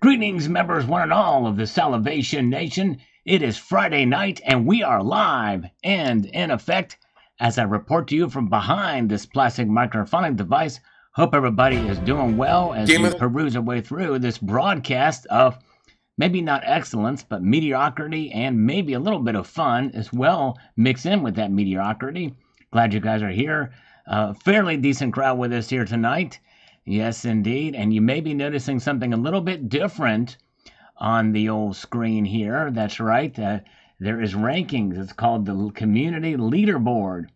Greetings, members, one and all of the Salivation Nation. It is Friday night, and we are live and in effect as I report to you from behind this plastic microphonic device. Hope everybody is doing well as we peruse our way through this broadcast of maybe not excellence, but mediocrity and maybe a little bit of fun as well mixed in with that mediocrity. Glad you guys are here. Fairly decent crowd with us here tonight. Yes, indeed. And you may be noticing something a little bit different on the old screen here. That's right. There is rankings. It's called the Community Leaderboard.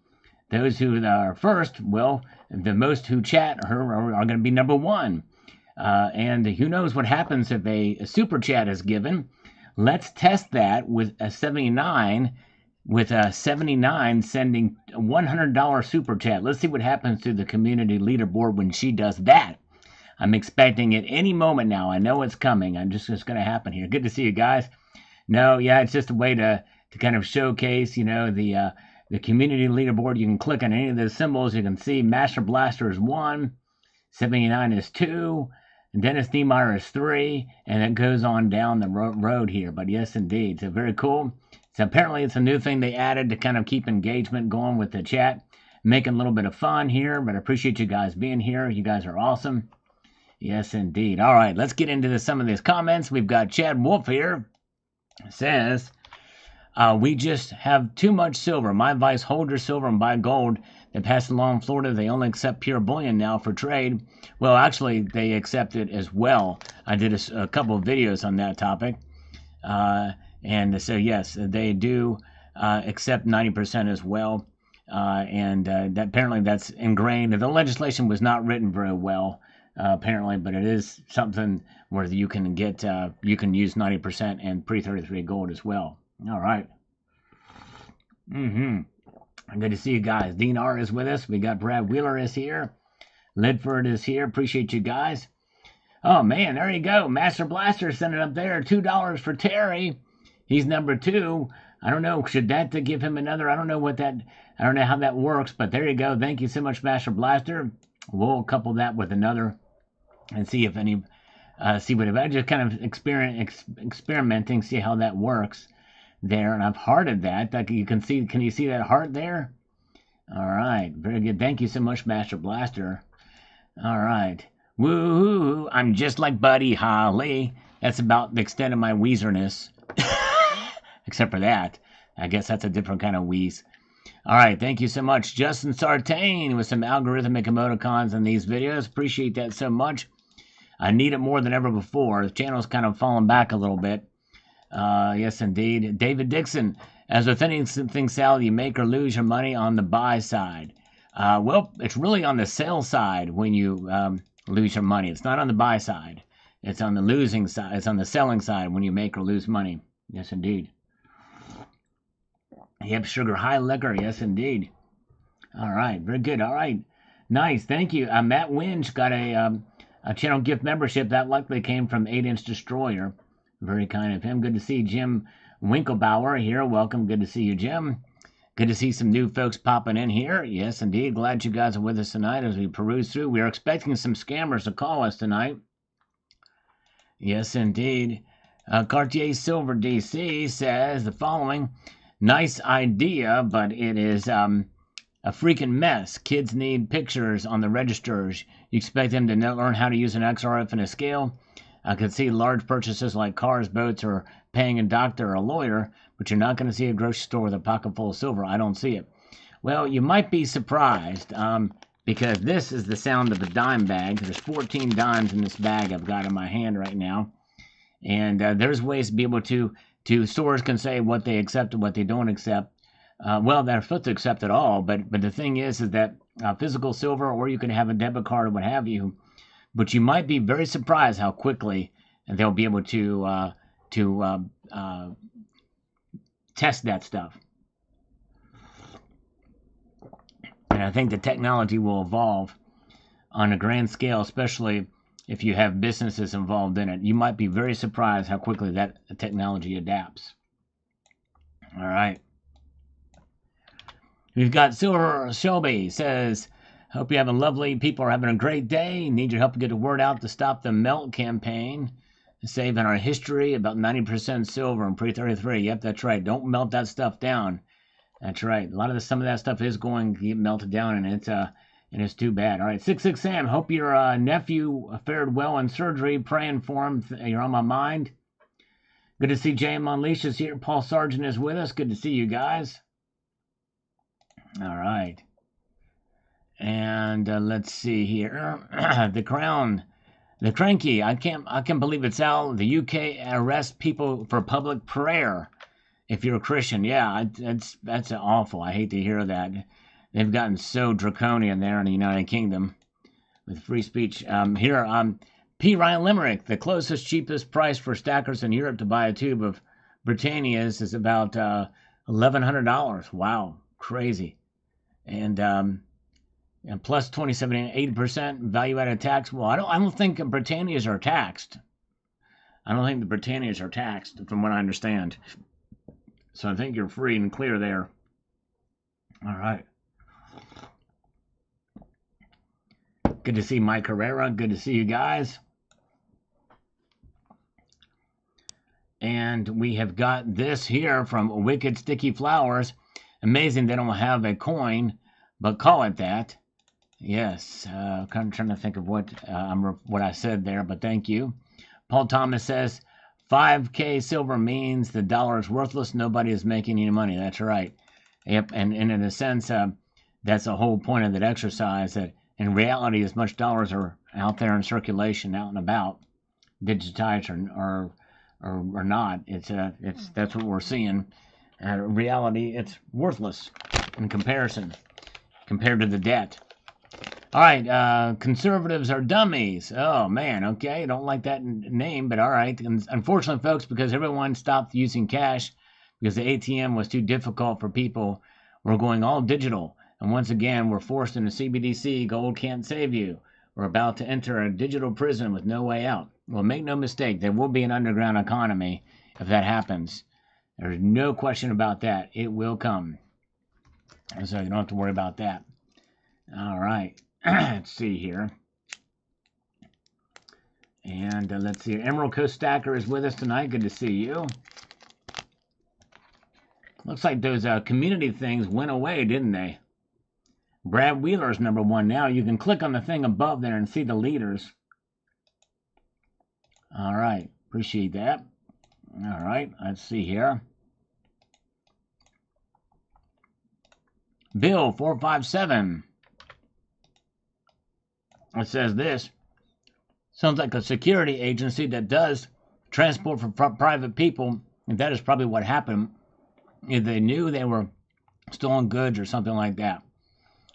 Those who are first, well, the most who chat are going to be number one. And who knows what happens if a super chat is given. Let's test that with a 79. With a 79 sending a $100 super chat. Let's see what happens to the community leaderboard when she does that. I'm expecting it any moment now. I know it's coming. It's going to happen here. Good to see you guys. No, yeah, it's just a way to kind of showcase, the community leaderboard. You can click on any of those symbols. You can see Master Blaster is 1, 79 is 2, and Dennis Niemeyer is 3, and it goes on down the road here. But yes, indeed. So very cool. So apparently it's a new thing they added to kind of keep engagement going with the chat. Making a little bit of fun here, but I appreciate you guys being here. You guys are awesome. Yes, indeed. All right, let's get into some of these comments. We've got Chad Wolf here. Says, we just have too much silver. My advice, hold your silver and buy gold. They passed the law in Florida. They only accept pure bullion now for trade. Well, actually, they accept it as well. I did a couple of videos on that topic. And so, yes, they do accept 90% as well. And that apparently that's ingrained. The legislation was not written very well, apparently, but it is something where you can get, you can use 90% and pre-33 gold as well. All right. Good to see you guys. Dean R is with us. We got Brad Wheeler is here. Lidford is here. Appreciate you guys. Oh, man, there you go. Master Blaster sending up there $2 for Terry. He's number 2. I don't know. Should that to give him another? I don't know how that works, but there you go. Thank you so much, Master Blaster. We'll couple that with another and see if any, see what, I just kind of experimenting, see how that works there. And I've hearted that. Like you can see, can you see that heart there? All right. Very good. Thank you so much, Master Blaster. All right. Woo-hoo. I'm just like Buddy Holly. That's about the extent of my Weezerness. Except for that. I guess that's a different kind of wheeze. All right, thank you so much. Justin Sartain with some algorithmic emoticons in these videos. Appreciate that so much. I need it more than ever before. The channel's kind of fallen back a little bit. Yes, indeed. David Dixon, as with anything, Sal, you make or lose your money on the buy side. Well, it's really on the sell side when you lose your money. It's not on the buy side. It's on the losing side. It's on the selling side when you make or lose money. Yes, indeed. Yep, sugar high liquor. Yes, indeed. All right, very good. All right, nice. Thank you. Matt Winch got a channel gift membership. That likely came from 8-Inch Destroyer. Very kind of him. Good to see Jim Winklebauer here. Welcome. Good to see you, Jim. Good to see some new folks popping in here. Yes, indeed. Glad you guys are with us tonight as we peruse through. We are expecting some scammers to call us tonight. Yes, indeed. Cartier Silver DC says the following. Nice idea, but it is a freaking mess. Kids need pictures on the registers. You expect them to learn how to use an XRF and a scale. I could see large purchases like cars, boats, or paying a doctor or a lawyer, but you're not going to see a grocery store with a pocket full of silver. I don't see it. Well, you might be surprised because this is the sound of a dime bag. There's 14 dimes in this bag I've got in my hand right now. And there's ways to be able to stores can say what they accept and what they don't accept. Well, they're supposed to accept it all, but the thing is that physical silver, or you can have a debit card or what have you. But you might be very surprised how quickly they'll be able to test that stuff. And I think the technology will evolve on a grand scale, especially if you have businesses involved in it. You might be very surprised how quickly that technology adapts. All right. We've got Silver Shelby says, hope you have a lovely, people are having a great day. Need your help to get the word out to stop the melt campaign. saving our history, about 90% silver in pre-33. Yep, that's right. Don't melt that stuff down. That's right. A lot of some of that stuff is going to get melted down, and it's too bad. All right, 66 Sam. Hope your nephew fared well in surgery. Praying for him. You're on my mind. Good to see JM Unleashed is here. Paul Sargent is with us. Good to see you guys. All right. And let's see here. The Crown. The Cranky. I can't believe it's out. The UK arrests people for public prayer. If you're a Christian, yeah, that's awful. I hate to hear that. They've gotten so draconian there in the United Kingdom with free speech. P. Ryan Limerick, the closest, cheapest price for stackers in Europe to buy a tube of Britannia's is about $1,100. Wow, crazy. And plus 27 and 80% value-added tax. Well, I don't think Britannia's are taxed. I don't think the Britannia's are taxed, from what I understand. So I think you're free and clear there. All right. Good to see Mike Herrera. Good to see you guys. And we have got this here from Wicked Sticky Flowers. Amazing they don't have a coin, but call it that. Yes, kind of trying to think of what I said there, but thank you. Paul Thomas says, 5K silver means the dollar is worthless. Nobody is making any money. That's right. Yep, and in a sense, that's the whole point of that exercise, that in reality, as much dollars are out there in circulation, out and about, digitized or not, that's what we're seeing. In reality, it's worthless in comparison, compared to the debt. All right, conservatives are dummies. Oh, man, okay, don't like that name, but all right. And unfortunately, folks, because everyone stopped using cash because the ATM was too difficult for people, we're going all digital. And once again, we're forced into CBDC. Gold can't save you. We're about to enter a digital prison with no way out. Well, make no mistake, there will be an underground economy if that happens. There's no question about that. It will come. So you don't have to worry about that. All right. Let's see here. And let's see. Emerald Coast Stacker is with us tonight. Good to see you. Looks like those community things went away, didn't they? Brad Wheeler's #1 now. You can click on the thing above there and see the leaders. All right. Appreciate that. All right. Let's see here. Bill 457. It says this. Sounds like a security agency that does transport for private people. And that is probably what happened. If they knew they were stolen goods or something like that.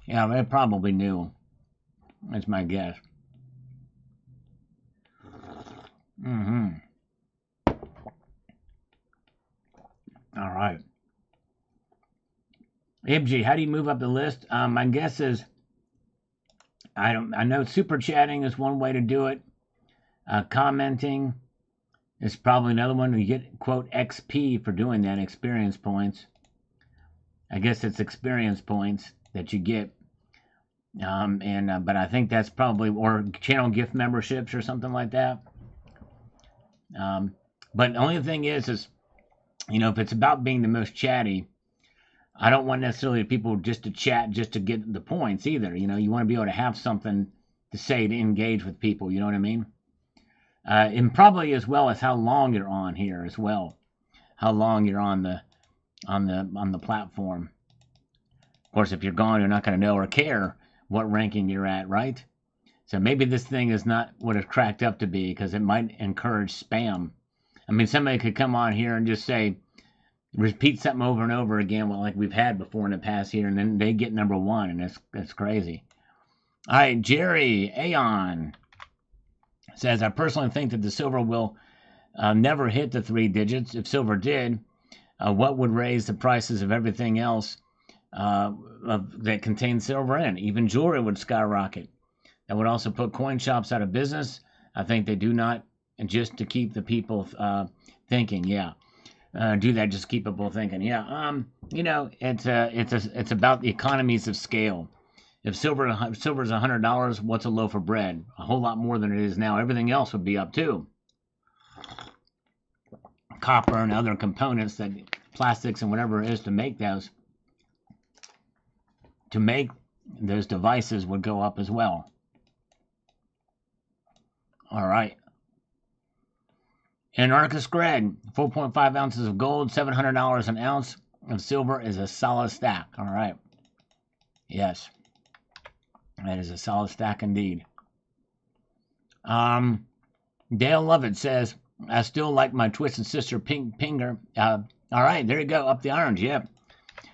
Yeah, they probably knew. That's my guess. All right. Ibji, how do you move up the list? My guess is I know super chatting is one way to do it. Commenting is probably another one. You get, quote, XP for doing that, experience points. I guess it's experience points that you get. But I think that's probably, or channel gift memberships or something like that. But the only thing is, if it's about being the most chatty, I don't want necessarily people just to chat just to get the points either. You want to be able to have something to say to engage with people. You know what I mean? And probably as well as how long you're on here as well. How long you're on the platform. Of course, if you're gone, you're not going to know or care what ranking you're at, right? So maybe this thing is not what it's cracked up to be, because it might encourage spam. I mean, somebody could come on here and just say, repeat something over and over again, like we've had before in the past here, and then they get #1, and it's crazy. All right, Jerry Aon says, I personally think that the silver will never hit the 3 digits. If silver did, what would raise the prices of everything else that contains silver in? Even jewelry would skyrocket. That would also put coin shops out of business. I think they do not, and just to keep the people thinking. Yeah. Do that just to keep people thinking. Yeah, it's about the economies of scale. If silver's $100, what's a loaf of bread? A whole lot more than it is now. Everything else would be up too. copper and other components, that plastics and whatever it is to make those devices would go up as well. All right. Anarchist Greg, 4.5 ounces of gold, $700 an ounce of silver is a solid stack. All right. Yes. That is a solid stack indeed. Dale Lovett says, I still like my Twisted Sister pink pinger. All right, there you go. Up the irons. Yep.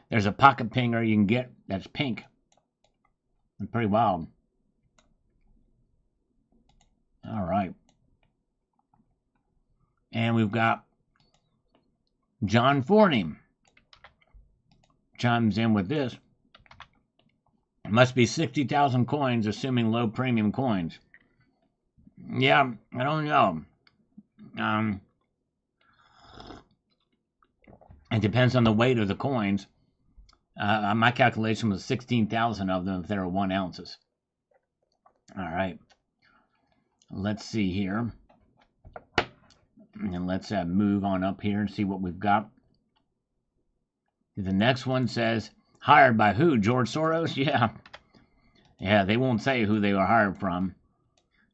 There's a pocket pinger you can get that's pink. It's pretty wild. All right. And we've got John Forney. Chimes in with this. It must be 60,000 coins, assuming low premium coins. Yeah, I don't know. It depends on the weight of the coins. My calculation was 16,000 of them if they were 1 ounces. All right. Let's see here. And let's move on up here and see what we've got. The next one says, hired by who? George Soros? Yeah. Yeah, they won't say who they were hired from.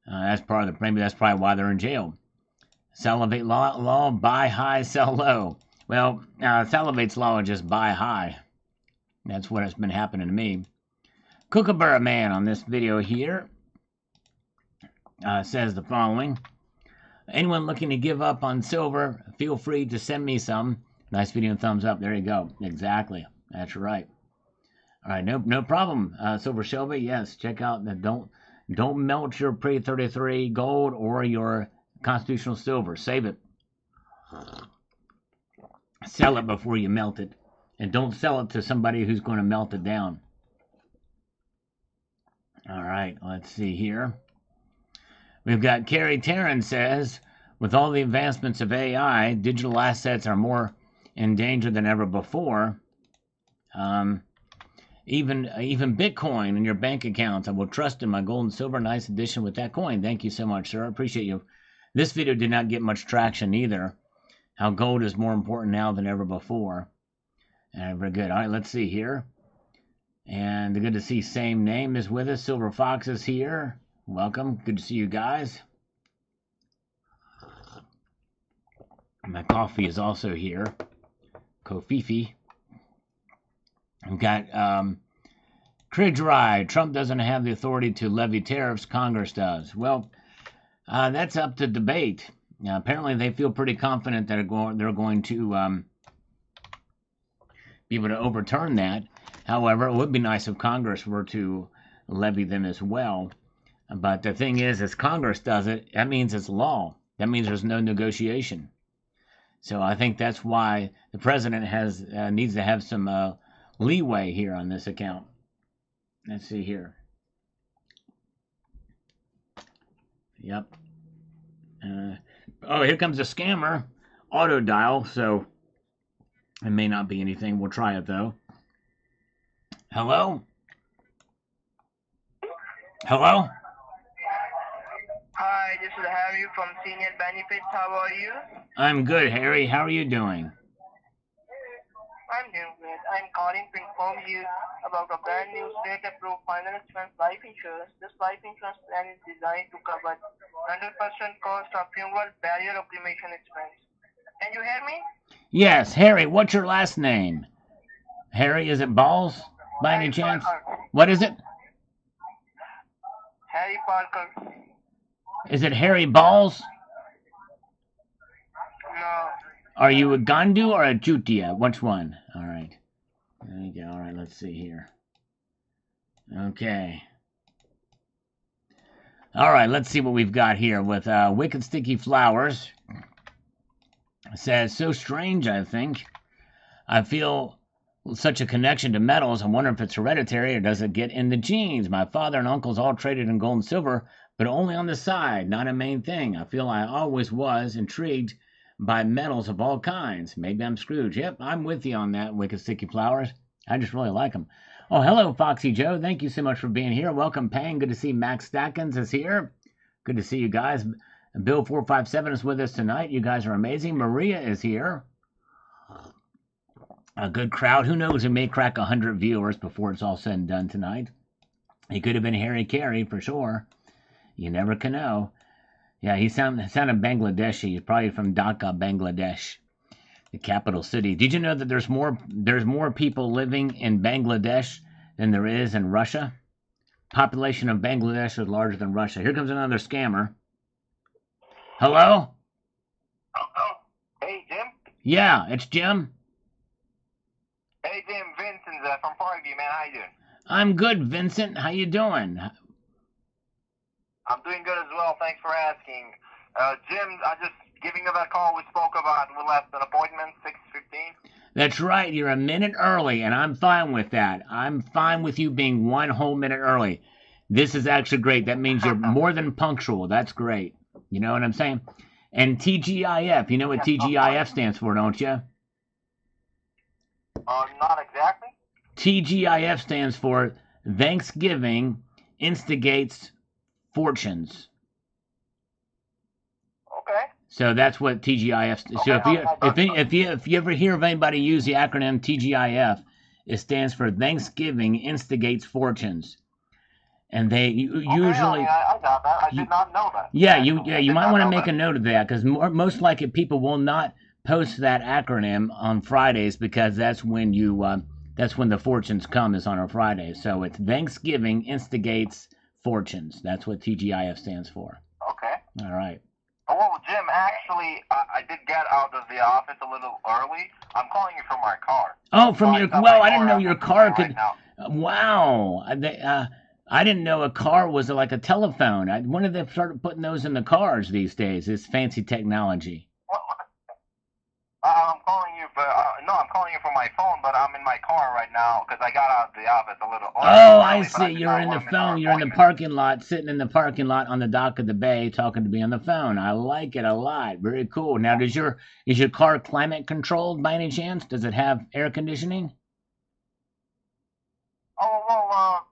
That's part of maybe that's probably why they're in jail. Salivate law, buy high, sell low. Well, Salivate's law is just buy high. That's what has been happening to me. Kookaburra Man on this video here says the following. Anyone looking to give up on silver, feel free to send me some. Nice video and thumbs up. There you go. Exactly. That's right. All right, no problem. Silver Shelby, yes. Check out the don't melt your pre-33 gold or your constitutional silver. Save it. Sell it before you melt it. And don't sell it to somebody who's going to melt it down. All right, let's see here. We've got Carrie Tarrant says, with all the advancements of AI, digital assets are more in danger than ever before. Even Bitcoin in your bank accounts. I will trust in my gold and silver. Nice addition with that coin. Thank you so much, sir. I appreciate you. This video did not get much traction either. How gold is more important now than ever before. Very good. All right, let's see here. And good to see Same Name is with us. Silver Fox is here. Welcome. Good to see you guys. My coffee is also here. Kofifi. We've got Cridge Rye. Trump doesn't have the authority to levy tariffs. Congress does. Well, that's up to debate. Apparently, they feel pretty confident that they're going to be able to overturn that. However, it would be nice if Congress were to levy them as well. But the thing is Congress does it, that means it's law. That means there's no negotiation. So I think that's why the president needs to have some leeway here on this account. Let's see here. Yep. Oh, here comes a scammer. Auto dial, so it may not be anything. We'll try it though. Hello? Hello? Hi, this is Harry from Senior Benefits. How are you? I'm good, Harry. How are you doing? I'm doing great. I'm calling to inform you about a brand new state-approved final expense life insurance. This life insurance plan is designed to cover 100% cost of funeral, burial, or cremation expense. Can you hear me? Yes, Harry. What's your last name? Harry, is it Balls by any chance? What is it? Harry Parker. Is it Harry Balls? No. Are you a Gandu or a Jutia? Which one? All right. There you go. All right, let's see here. Okay. All right, let's see what we've got here with Wicked Sticky Flowers. It says, so strange, I think. I feel such a connection to metals. I wonder if it's hereditary or does it get in the genes? My father and uncles all traded in gold and silver, but only on the side, not a main thing. I feel I always was intrigued by metals of all kinds. Maybe I'm Scrooge. Yep, I'm with you on that, Wicked Sticky Flowers. I just really like them. Oh, hello, Foxy Joe. Thank you so much for being here. Welcome, Pang. Good to see Max Stackins is here. Good to see you guys. Bill 457 is with us tonight. You guys are amazing. Maria is here. A good crowd. Who knows? We may crack 100 viewers before it's all said and done tonight. He could have been Harry Carey for sure. You never can know. Yeah, he sounded Bangladeshi. He's probably from Dhaka, Bangladesh, the capital city. Did you know that there's more people living in Bangladesh than there is in Russia? Population of Bangladesh is larger than Russia. Here comes another scammer. Hello? Oh, hey, Jim? Yeah, it's Jim. Hey, Jim, Vincent from Parkview, man. How you doing? I'm good, Vincent. How you doing? I'm doing good as well. Thanks for asking. Jim, I just giving you that call we spoke about. We left an appointment, 6:15. That's right. You're a minute early, and I'm fine with that. I'm fine with you being 1 whole minute early. This is actually great. That means you're more than punctual. That's great. You know what I'm saying? And TGIF, you know what TGIF stands for, don't you? Not exactly. TGIF stands for Thanksgiving Instigates Fortunes. Okay. So that's what TGIF. So if you ever hear of anybody use the acronym TGIF, it stands for Thanksgiving Instigates Fortunes. And they usually. I got that. I did not know that. Yeah, you might want to make a note of that because most likely people will not post that acronym on Fridays because that's when the fortunes come is on a Friday. So it's Thanksgiving Instigates Fortunes. That's what TGIF stands for. Okay. All right. Well, Jim, actually, I did get out of the office a little early. I'm calling you from my car. Oh, from your. Well, I didn't know your car could. Right Wow. I didn't know a car was like a telephone. When did they start putting those in the cars these days? This fancy technology. Well, I'm calling you for I'm calling you from my phone, but I'm in my car right now because I got out of the office a little early. Oh, I see. You're in the phone. You're in the parking lot, sitting in the parking lot on the dock of the bay, talking to me on the phone. I like it a lot. Very cool. Now, is your car climate controlled by any chance? Does it have air conditioning? Oh well,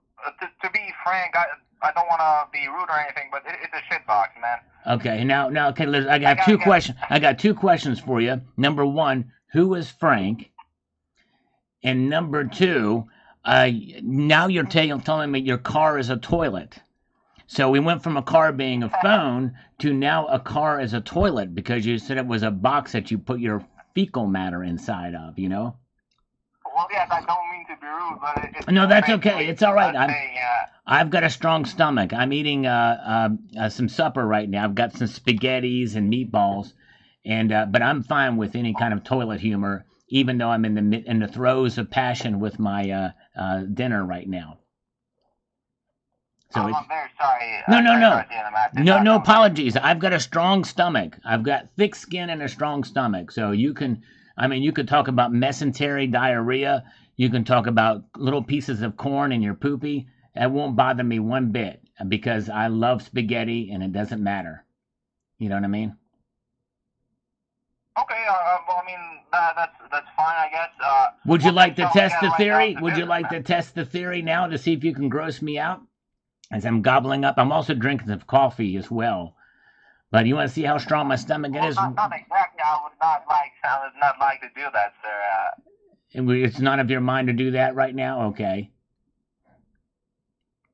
to be frank, I don't want to be rude or anything, but it's a shit box, man. Okay, okay, listen, I got two questions. I got two questions for you. Number one, who is Frank? And number two, now you're telling me your car is a toilet. So we went from a car being a phone to now a car is a toilet because you said it was a box that you put your fecal matter inside of, you know? Well, yes, I don't mean to be rude, but it's no, that's okay. It's all right. Saying, I've got a strong stomach. I'm eating some supper right now. I've got some spaghettis and meatballs, and but I'm fine with any kind of toilet humor, even though I'm in the throes of passion with my dinner right now. So I'm very sorry. No apologies. I've got a strong stomach. I've got thick skin and a strong stomach. So you could talk about mesentery diarrhea. You can talk about little pieces of corn in your poopy. That won't bother me one bit because I love spaghetti and it doesn't matter. You know what I mean? Okay. Well, I mean that's fine, I guess. Would you like to test the theory? Would you like to test the theory now to see if you can gross me out? As I'm gobbling up, I'm also drinking some coffee as well. But you want to see how strong my stomach is? Not exactly. I would not like to do that, sir. It's none of your mind to do that right now? Okay.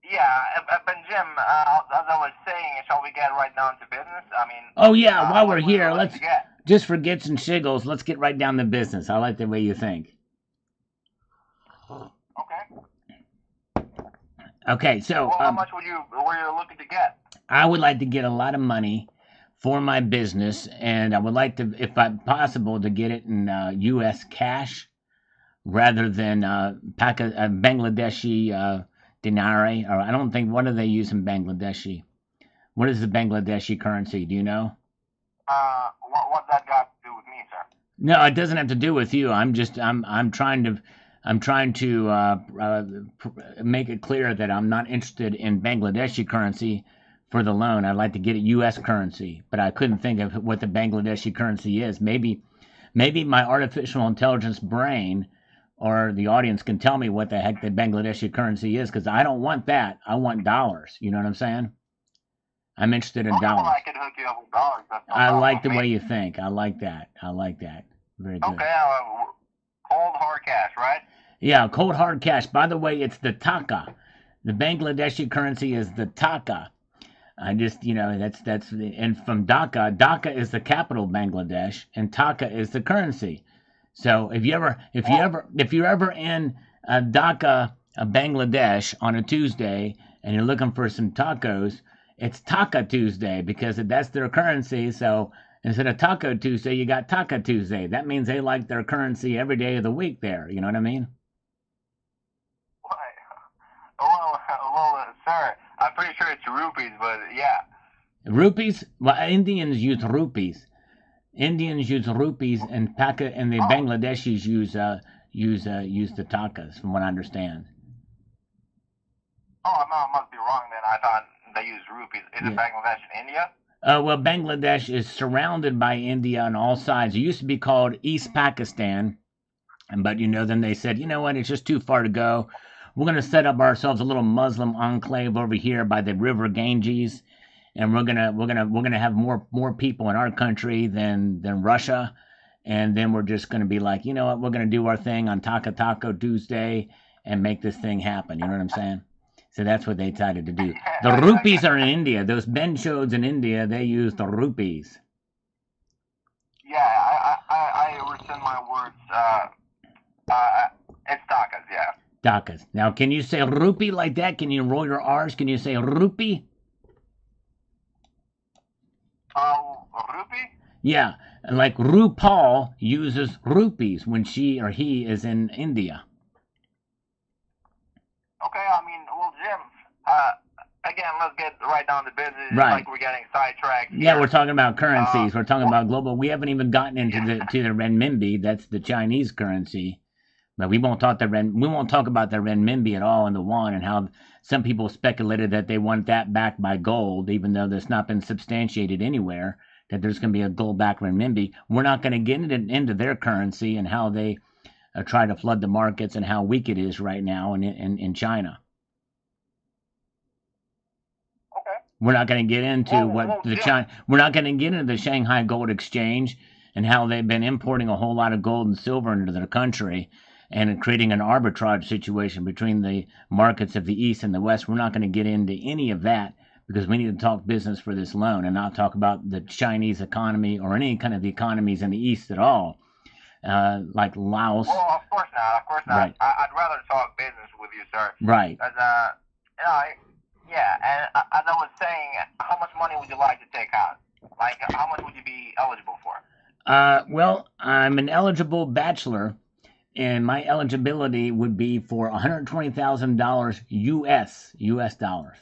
Yeah, but Jim, as I was saying, shall we get right down to business? I mean. Oh yeah, while we're here, let's just for gits and shiggles, let's get right down to business. I like the way you think. Okay, so how much were you looking to get? I would like to get a lot of money for my business, and I would like to, if possible, to get it in U.S. cash rather than Bangladeshi dinari. Or I don't think, what do they use in Bangladeshi? What is the Bangladeshi currency? Do you know? What's that got to do with me, sir? No, it doesn't have to do with you. I'm trying to make it clear that I'm not interested in Bangladeshi currency for the loan. I'd like to get a U.S. currency, but I couldn't think of what the Bangladeshi currency is. Maybe my artificial intelligence brain or the audience can tell me what the heck the Bangladeshi currency is, because I don't want that. I want dollars. You know what I'm saying? I'm interested in Well, dollars. I could hook you up with dollars. That's no I problem like the with way me. you think. I like that. I like that. Very good. Okay, cold hard cash, right? Yeah, cold hard cash. By the way, it's the taka. The Bangladeshi currency is the taka. I just, and from Dhaka, Dhaka is the capital of Bangladesh, and taka is the currency. So if you're ever in Dhaka, Bangladesh on a Tuesday, and you're looking for some tacos, it's Taka Tuesday because that's their currency. So instead of Taco Tuesday, you got Taka Tuesday. That means they like their currency every day of the week there. You know what I mean? Well, sir, I'm pretty sure it's rupees, but yeah. Rupees? Well, Indians use rupees. Indians use rupees, and the Bangladeshis use the takas, from what I understand. Oh, no, I must be wrong then. I thought they use rupees. Is it Bangladesh and India? Well, Bangladesh is surrounded by India on all sides. It used to be called East Pakistan, but then they said, you know what, it's just too far to go. We're going to set up ourselves a little Muslim enclave over here by the River Ganges, and we're gonna have more people in our country than Russia, and then we're just gonna be like, you know what, we're gonna do our thing on Taco Tuesday and make this thing happen. You know what I'm saying? So that's what they decided to do. The rupees are in India. Those benchodes in India, they use the rupees. Yeah, I rescind my words. It's takas, yeah. Takas. Now, can you say rupee like that? Can you roll your R's? Can you say rupee? Rupee? Yeah, like RuPaul uses rupees when she or he is in India. Okay, well, Jim, again, let's get right down to business. Right. Like we're getting sidetracked here. Yeah, we're talking about currencies. We're talking about global. We haven't even gotten into the renminbi. That's the Chinese currency. But we won't talk about the renminbi at all, and the yuan, and how some people speculated that they want that backed by gold, even though that's not been substantiated anywhere that there's going to be a gold-backed renminbi. We're not going to get into their currency and how they try to flood the markets and how weak it is right now in China. Okay. We're not going to get into We're not going to get into the Shanghai Gold Exchange and how they've been importing a whole lot of gold and silver into their country and creating an arbitrage situation between the markets of the East and the West. We're not going to get into any of that because we need to talk business for this loan and not talk about the Chinese economy or any kind of the economies in the East at all, like Laos. Well, of course not. Of course not. Right. I'd rather talk business with you, sir. Right. As and as I was saying, how much money would you like to take out? Like, how much would you be eligible for? Well, I'm an eligible bachelor, and my eligibility would be for $120,000 US dollars.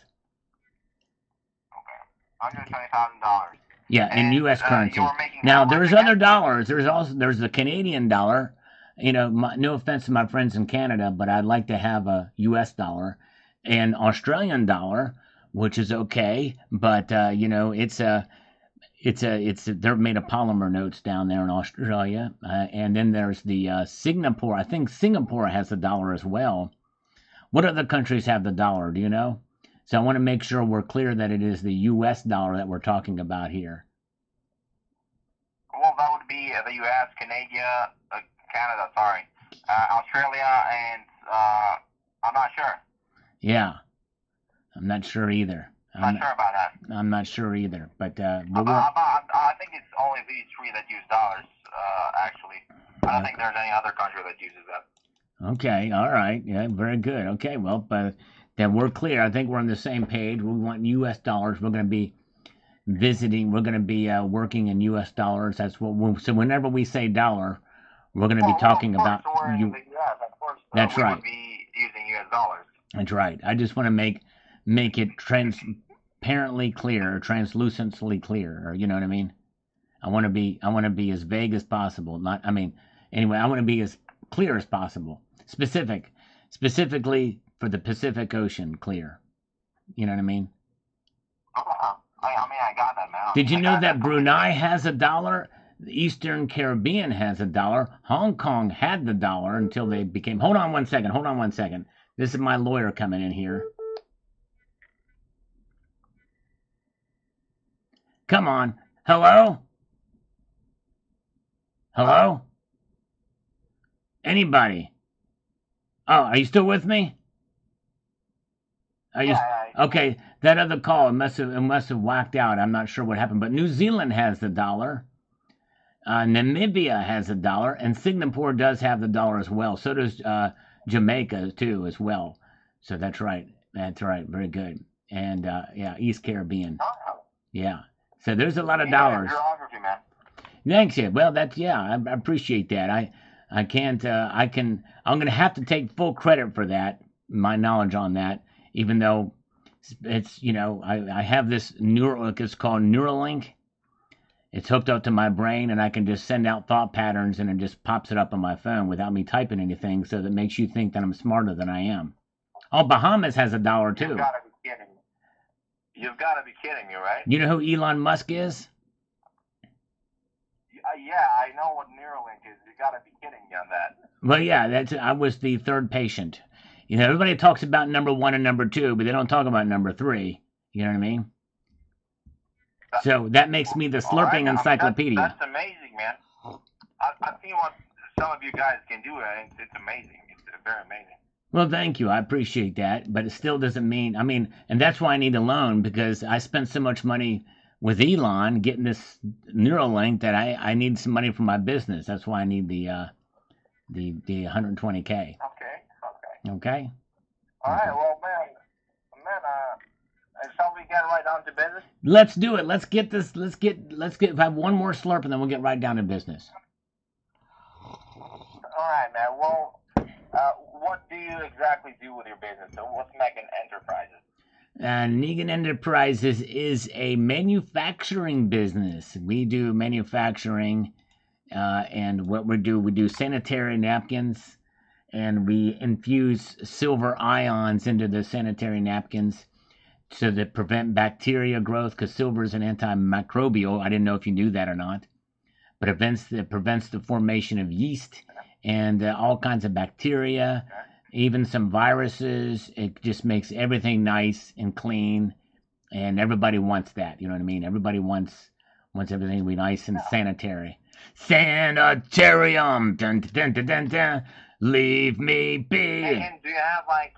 Okay, $120,000. Yeah, in U.S. currency. Now, there's other dollars. There's the Canadian dollar. No offense to my friends in Canada, but I'd like to have a U.S. dollar, and Australian dollar, which is okay, but they're made of polymer notes down there in Australia, and then there's the Singapore. I think Singapore has the dollar as well. What other countries have the dollar? Do you know? So I want to make sure we're clear that it is the U.S. dollar that we're talking about here. Well, that would be the U.S., Canada, Australia, and I'm not sure. Yeah, I'm not sure either. I'm not sure about that. I'm not sure either, but I think it's only these three that use dollars, actually. I don't think there's any other country that uses that. Okay, all right. Yeah, very good. Okay, well, but then we're clear. I think we're on the same page. We want U.S. dollars. We're going to be visiting. We're going to be working in U.S. dollars. That's what. So whenever we say dollar, we're going to be talking about. In the US, of course, that's right. We would be using U.S. dollars. That's right. I just want to make it transparently clear, or translucently clear, or you know what I mean. I want to be as vague as possible. Anyway, I want to be as clear as possible. Specifically for the Pacific Ocean, clear. You know what I mean? I got that, man. Did you know that Brunei has a dollar? The Eastern Caribbean has a dollar. Hong Kong had the dollar until they became... Hold on one second. This is my lawyer coming in here. Come on. Hello? Hello? Anybody? Oh, are you still with me? Are you Yeah. okay? That other call it must have whacked out. I'm not sure what happened, but New Zealand has the dollar. Namibia has a dollar, and Singapore does have the dollar as well. So does Jamaica too, as well. So that's right. That's right. Very good. And yeah, East Caribbean. Yeah. So there's a lot of dollars. Geography, man. Thanks, yeah. Well, that's yeah. I appreciate that. I can't. I can. I'm gonna have to take full credit for that. My knowledge on that, even though it's I have this neural. It's called Neuralink. It's hooked up to my brain, and I can just send out thought patterns, and it just pops it up on my phone without me typing anything, so that makes you think that I'm smarter than I am. Oh, Bahamas has a dollar too. You've got to be kidding me. You've got to be kidding me, right? You know who Elon Musk is? Yeah, I know what Neuralink is. You got to be kidding me on that. Well, yeah, I was the third patient. Everybody talks about number 1 and number 2, but they don't talk about number 3. You know what I mean? So that makes me the slurping encyclopedia. That's amazing, man. I've seen what some of you guys can do, and it's amazing. It's very amazing. Well, thank you. I appreciate that, but it still doesn't mean. And that's why I need a loan, because I spent so much money with Elon getting this Neuralink that I need some money for my business. That's why I need the 120K. Okay. Okay. All right. Well, man. Shall we get right down to business? Let's do it. Let's get this. Let's get. If I have one more slurp, and then we'll get right down to business. All right, man. Well, what do you exactly do with your business? So what's Megan Enterprises? Negan Enterprises is a manufacturing business. We do manufacturing, and what we do sanitary napkins, and we infuse silver ions into the sanitary napkins so that prevent bacteria growth, because silver is an antimicrobial. I didn't know if you knew that or not, but it prevents the formation of yeast and all kinds of bacteria, even some viruses. It just makes everything nice and clean, and everybody wants that. You know what I mean? Everybody wants everything to be nice and sanitary. Sanitarium, dun dun dun dun dun. Leave me be. And do you have like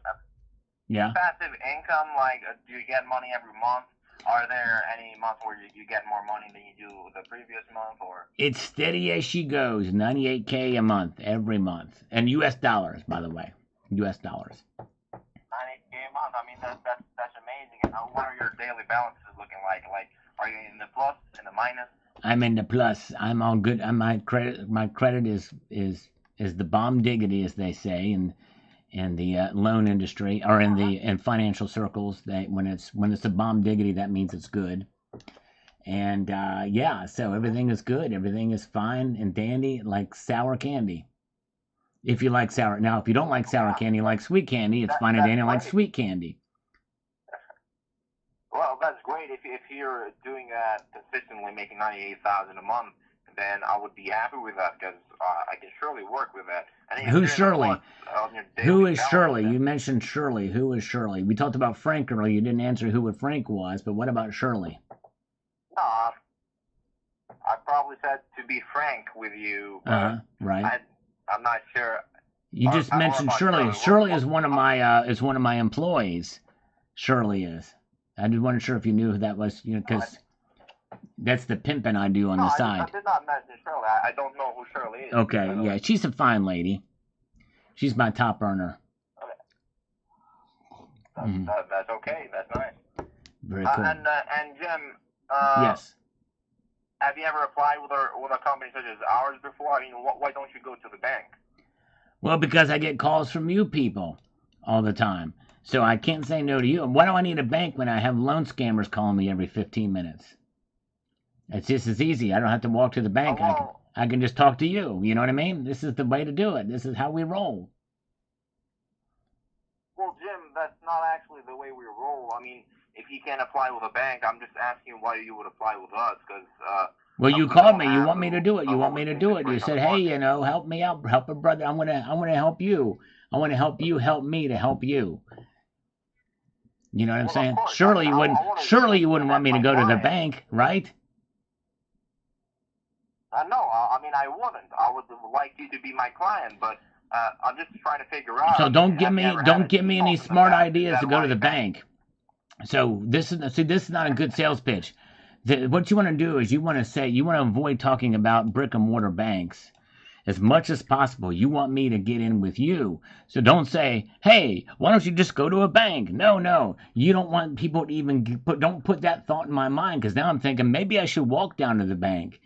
Yeah. passive income? Like, do you get money every month? Are there any months where you get more money than you do the previous month, or? It's steady as she goes, 98K a month, every month, and U.S. dollars, by the way, U.S. dollars. 98K a month. I mean, that's amazing. And what are your daily balances looking like? Like, are you in the plus, in the minus? I'm in the plus. I'm all good. My credit is the bomb diggity, as they say, in the loan industry, or in financial circles. That when it's a bomb diggity, that means it's good. And yeah, so everything is good. Everything is fine and dandy, like sour candy. If you like sour, now if you don't like sour candy, like sweet candy, it's fine and dandy like sweet candy. Well, that's great. If you're doing that consistently, making $98,000 a month, then I would be happy with that, because I can surely work with that. And who's Shirley? Who is Shirley? You mentioned Shirley. Who is Shirley? We talked about Frank earlier. You didn't answer who Frank was, but what about Shirley? No, I probably said to be frank with you. Right. I'm not sure. You just mentioned Shirley. Shirley is one of my employees. Shirley is. I just wasn't sure if you knew who that was, because that's the pimping I do on the side. I did not mention Shirley. I don't know who Shirley is. Okay, yeah, she's a fine lady. She's my top earner. Okay. That's okay. That's nice. Very cool. And Jim. Yes. Have you ever applied with a company such as ours before? I mean, why don't you go to the bank? Well, because I get calls from you people all the time. So I can't say no to you. Why do I need a bank when I have loan scammers calling me every 15 minutes? It's just as easy. I don't have to walk to the bank. I can just talk to you. You know what I mean? This is the way to do it. This is how we roll. Well, Jim, that's not actually the way we roll. I mean, if you can't apply with a bank, I'm just asking why you would apply with us, because... well, you called me. You want me to do it. You want me to do it. You said, hey, help me out. Help a brother. I want to help you. I want to help you help me to help you. You know what I'm Well, of saying? course. I Surely mean, you wouldn't. I want to Surely you wouldn't want as me to my go to the client. bank, right? No, I mean I wouldn't. I would like you to be my client, but I'm just trying to figure out. So I mean, don't give have you me ever had a any default in the smart past? Is ideas to that go why to the you kind bank. So this is not a good sales pitch. What you want to do is you want to avoid talking about brick and mortar banks as much as possible. You want me to get in with you. So don't say, hey, why don't you just go to a bank? No. You don't want people to even don't put that thought in my mind, because now I'm thinking maybe I should walk down to the bank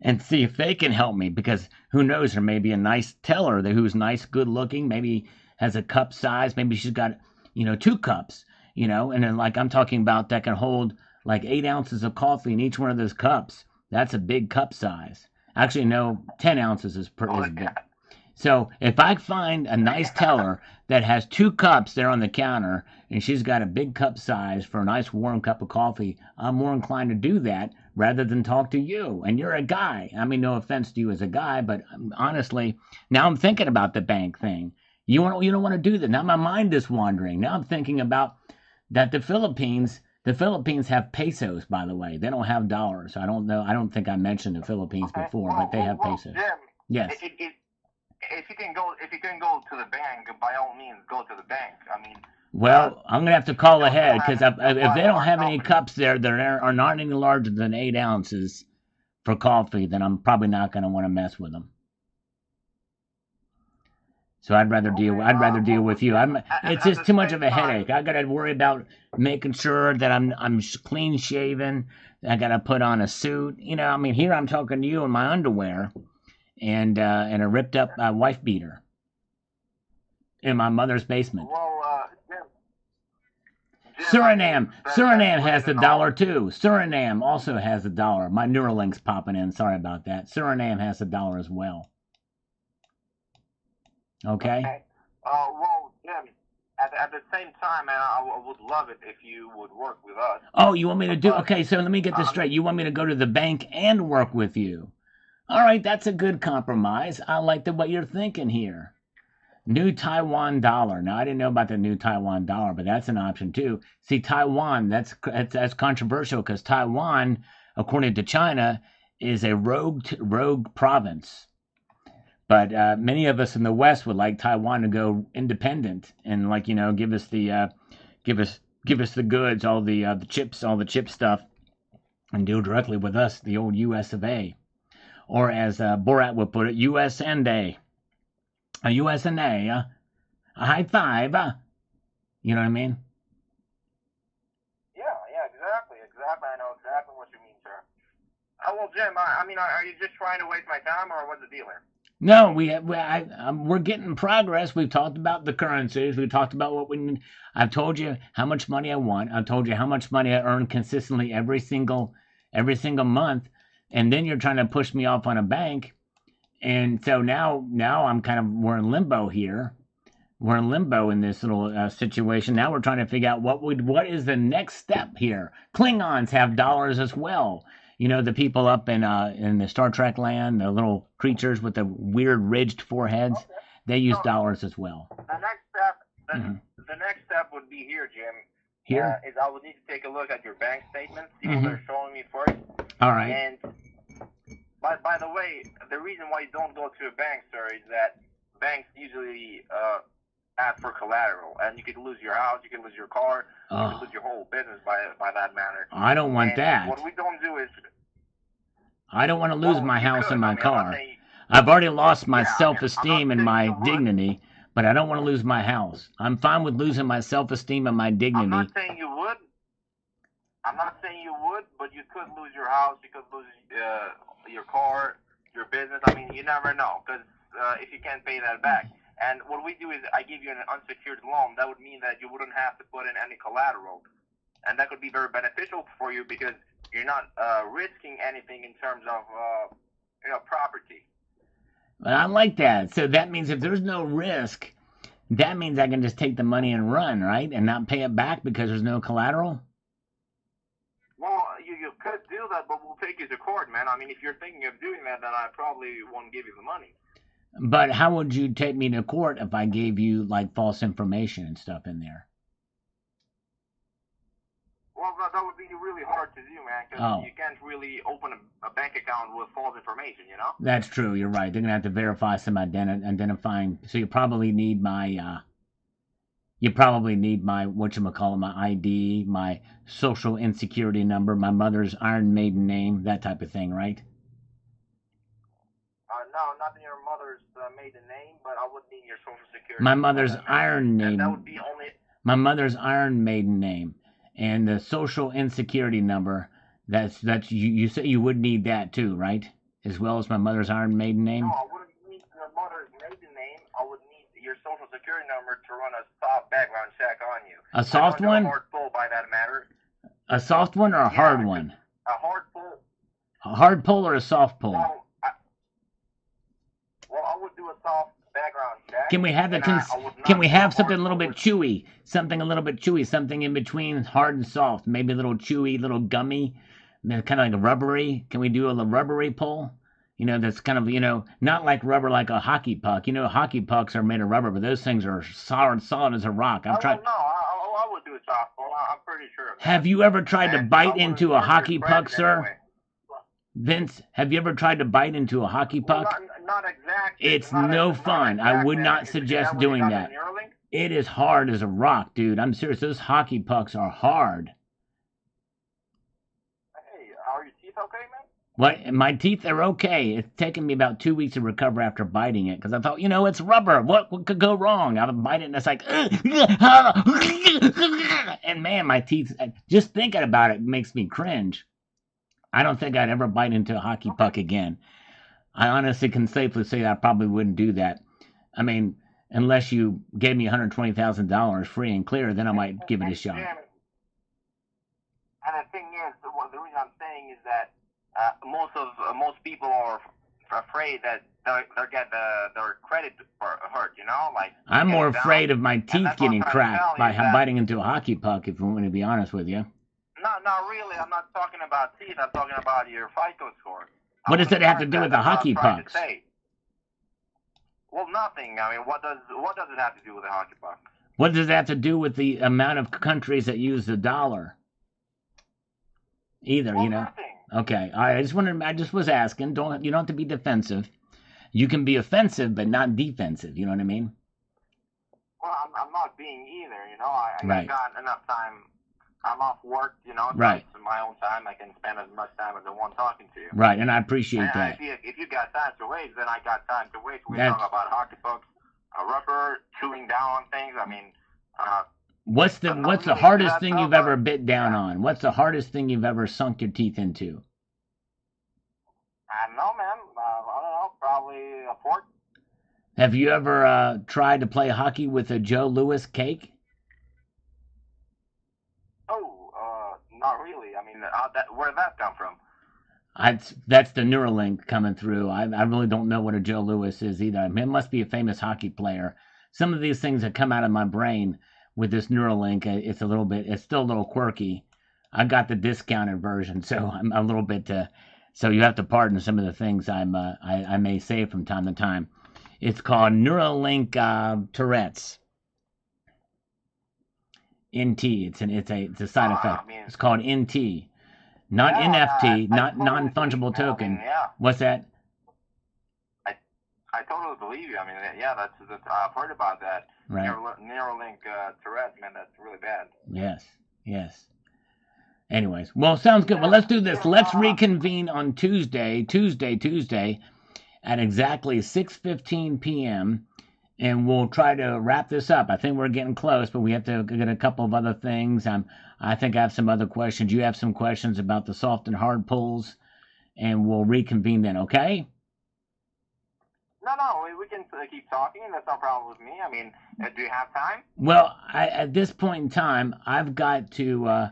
and see if they can help me, because who knows, there may be a nice teller who's nice, good looking, maybe has a cup size, maybe she's got, 2 cups, and then like I'm talking about that can hold like 8 ounces of coffee in each one of those cups. That's a big cup size. Actually, no, 10 ounces is big. So if I find a nice teller that has 2 cups there on the counter and she's got a big cup size for a nice warm cup of coffee, I'm more inclined to do that rather than talk to you. And you're a guy. I mean, no offense to you as a guy, but honestly, now I'm thinking about the bank thing. You don't want to do that. Now my mind is wandering. Now I'm thinking about that the Philippines have pesos, by the way. They don't have dollars. I don't know. I don't think I mentioned the Philippines Okay. before, but they have pesos. Jim, Yes. if you can go to the bank, by all means, go to the bank. I mean. Well, I'm gonna have to call ahead, because if they don't have any company. cups there that are not any larger than 8 ounces for coffee, then I'm probably not gonna want to mess with them. So I'd rather deal with you. It's just too much of a headache. I gotta worry about making sure that I'm clean shaven. I gotta put on a suit. I mean, here I'm talking to you in my underwear and a ripped up wife beater in my mother's basement. Well, Jim, Suriname has the dollar too. Suriname also has the dollar. My Neuralink's popping in. Sorry about that. Suriname has the dollar as well. Okay. Well, Jim, at the same time, man, I would love it if you would work with us. Oh, you want me to do? Okay, so let me get this straight. You want me to go to the bank and work with you? All right, that's a good compromise. I like what you're thinking here. New Taiwan dollar. Now, I didn't know about the new Taiwan dollar, but that's an option too. See, Taiwan, that's controversial, because Taiwan, according to China, is a rogue province. But many of us in the West would like Taiwan to go independent and, like, give us the goods, all the chips, all the chip stuff, and deal directly with us, the old U.S. of A. Or as Borat would put it, U.S. and A. A U.S. and A. A high five. You know what I mean? Yeah, exactly. I know exactly what you mean, sir. Well, Jim, I mean, are you just trying to waste my time, or what's the deal here? No, we're getting progress. We've talked about the currencies. We've talked about what we need. I've told you how much money I want. I've told you how much money I earn consistently every single month. And then you're trying to push me off on a bank. And so now we're in limbo here. We're in limbo in this little situation. Now we're trying to figure out what is the next step here. Klingons have dollars as well. The people up in the Star Trek land, the little creatures with the weird ridged foreheads, okay. They use dollars as well. The next step would be here, Jim. Here? Is I would need to take a look at your bank statements, see what they're showing me first. All right. And by the way, the reason why you don't go to a bank, sir, is that banks usually ask for collateral, and you could lose your house, you could lose your car, you could lose your whole business by that manner. I don't want that. What we don't do is... I don't want to lose my house and my car. I've already lost my self-esteem and my dignity, but I don't want to lose my house. I'm fine with losing my self-esteem and my dignity. I'm not saying you would, but you could lose your house, you could lose your car, your business. I mean, you never know, because if you can't pay that back. And what we do is I give you an unsecured loan. That would mean that you wouldn't have to put in any collateral. And that could be very beneficial for you, because you're not risking anything in terms of property. But I like that. So that means if there's no risk, that means I can just take the money and run, right? And not pay it back because there's no collateral? Well, you could do that, but we'll take you to court, man. I mean, if you're thinking of doing that, then I probably won't give you the money. But how would you take me to court if I gave you, like, false information and stuff in there? that would be really hard to do, man, because you can't really open a bank account with false information, you know? That's true. You're right. They're gonna have to verify some identifying. So you probably need my whatchamacallit, my ID, my social insecurity number, my mother's Iron Maiden name, that type of thing, right? No, not your mother's maiden name, but I would need your social security. My mother's Iron name. And that would be only. My mother's Iron Maiden name and the social insecurity number. That's you said you would need that too, right? As well as my mother's Iron Maiden name. No, I wouldn't need your mother's maiden name. I would need your social security number to run a soft background check on you. A soft one? A hard pull by that matter. A soft one or a hard one? A hard pull. A hard pull or a soft pull? Well, I would do a soft background check. Can we have can we have something a little bit chewy? Something a little bit chewy, something in between hard and soft, maybe a little chewy, little gummy, kind of like a rubbery. Can we do a rubbery pull? You know, that's kind of, you know, not like rubber like a hockey puck. You know, hockey pucks are made of rubber, but those things are solid as a rock. I've tried. No, I would do a soft pull. I'm pretty sure of that. Have you ever tried to bite into a hockey puck, sir? Anyway. Vince, have you ever tried to bite into a hockey puck? Not exactly. It's no fun. I would not suggest doing that. It is hard as a rock, dude. I'm serious. Those hockey pucks are hard. Hey, are your teeth okay, man? What? My teeth are okay. It's taken me about 2 weeks to recover after biting it because I thought, you know, it's rubber. What could go wrong? I would bite it and it's like, and man, my teeth, just thinking about it makes me cringe. I don't think I'd ever bite into a hockey puck again. I honestly can safely say that I probably wouldn't do that. I mean, unless you gave me $120,000 free and clear, then I might give it a shot. And the thing is, the reason I'm saying is that most people are afraid that they'll get their credit hurt, you know? Like I'm more afraid of my teeth getting cracked by biting into a hockey puck, if you want me to be honest with you. No, not really. I'm not talking about teeth. I'm talking about your FICO score. What does that have to do with the hockey pucks? Well, nothing. I mean, what does it have to do with the hockey puck? What does it have to do with the amount of countries that use the dollar? Either, you know. Nothing. Okay. I just was asking. You don't have to be defensive. You can be offensive, but not defensive. You know what I mean? Well, I'm not being either. You know, I right. got enough time. I'm off work, you know. Right. It's my own time. I can spend as much time as I want talking to you. Right, and I appreciate that. If you got time to waste, then I got time to waste. We talk about hockey pucks, rubber, chewing down on things. I mean, what's the hardest thing you've ever bit down on? What's the hardest thing you've ever sunk your teeth into? I don't know, man. I don't know. Probably a fork. Have you ever tried to play hockey with a Joe Louis cake? Not really. I mean, where did that come from? That's the Neuralink coming through. I really don't know what a Joe Louis is either. I mean, it must be a famous hockey player. Some of these things that come out of my brain with this Neuralink, it's still a little quirky. I got the discounted version, so I'm a little bit. So you have to pardon some of the things I may say from time to time. It's called Neuralink Tourette's. NT. It's a side effect. It's called NT, not NFT, not non-fungible token. What's that? I totally believe you. I mean, that's I've heard about that. Right. Neuralink Tourette, man, that's really bad. Yes. Anyways, well, sounds good. Well, let's do this. Let's reconvene on Tuesday at exactly 6:15 p.m. and we'll try to wrap this up. I think we're getting close, but we have to get a couple of other things. I think I have some other questions. You have some questions about the soft and hard pulls, and we'll reconvene then, okay? No, we can keep talking. That's no problem with me. I mean, do you have time? Well, at this point in time, I've got to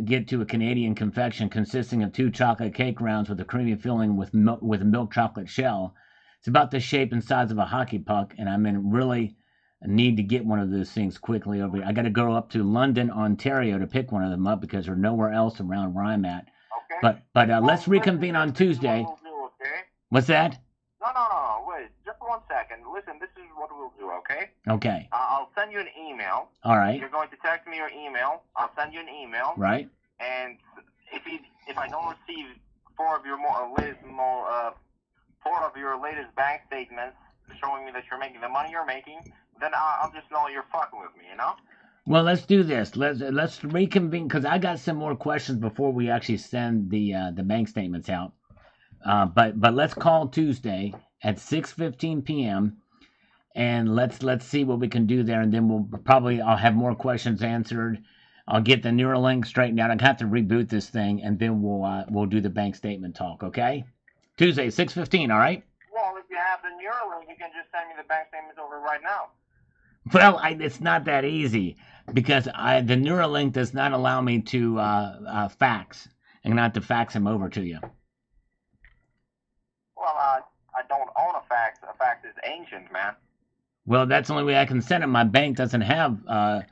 get to a Canadian confection consisting of 2 chocolate cake rounds with a creamy filling with a milk chocolate shell. It's about the shape and size of a hockey puck, and I'm in really need to get one of those things quickly over here. I got to go up to London, Ontario to pick one of them up because there's nowhere else around where I'm at. Okay. But let's reconvene on Tuesday. Okay. What's that? No. Wait, just 1 second. Listen, this is what we'll do, okay? Okay. I'll send you an email. All right. You're going to text me your email. I'll send you an email. Right. And if I don't receive four of your latest bank statements showing me that you're making the money you're making, then I'll just know you're fucking with me, you know? Well, let's do this. Let's reconvene because I got some more questions before we actually send the bank statements out. But let's call Tuesday at 6:15 p.m. and let's see what we can do there, and then I'll have more questions answered. I'll get the Neuralink straightened out. I have to reboot this thing, and then we'll do the bank statement talk. Okay? Tuesday 6:15. All right? Well, if you have the Neuralink, you can just send me the bank statements over right now. Well, it's not that easy because the Neuralink does not allow me to fax. I'm gonna have to fax them over to you. Well, I don't own a fax. A fax is ancient, man. Well, that's the only way I can send them. My bank doesn't have a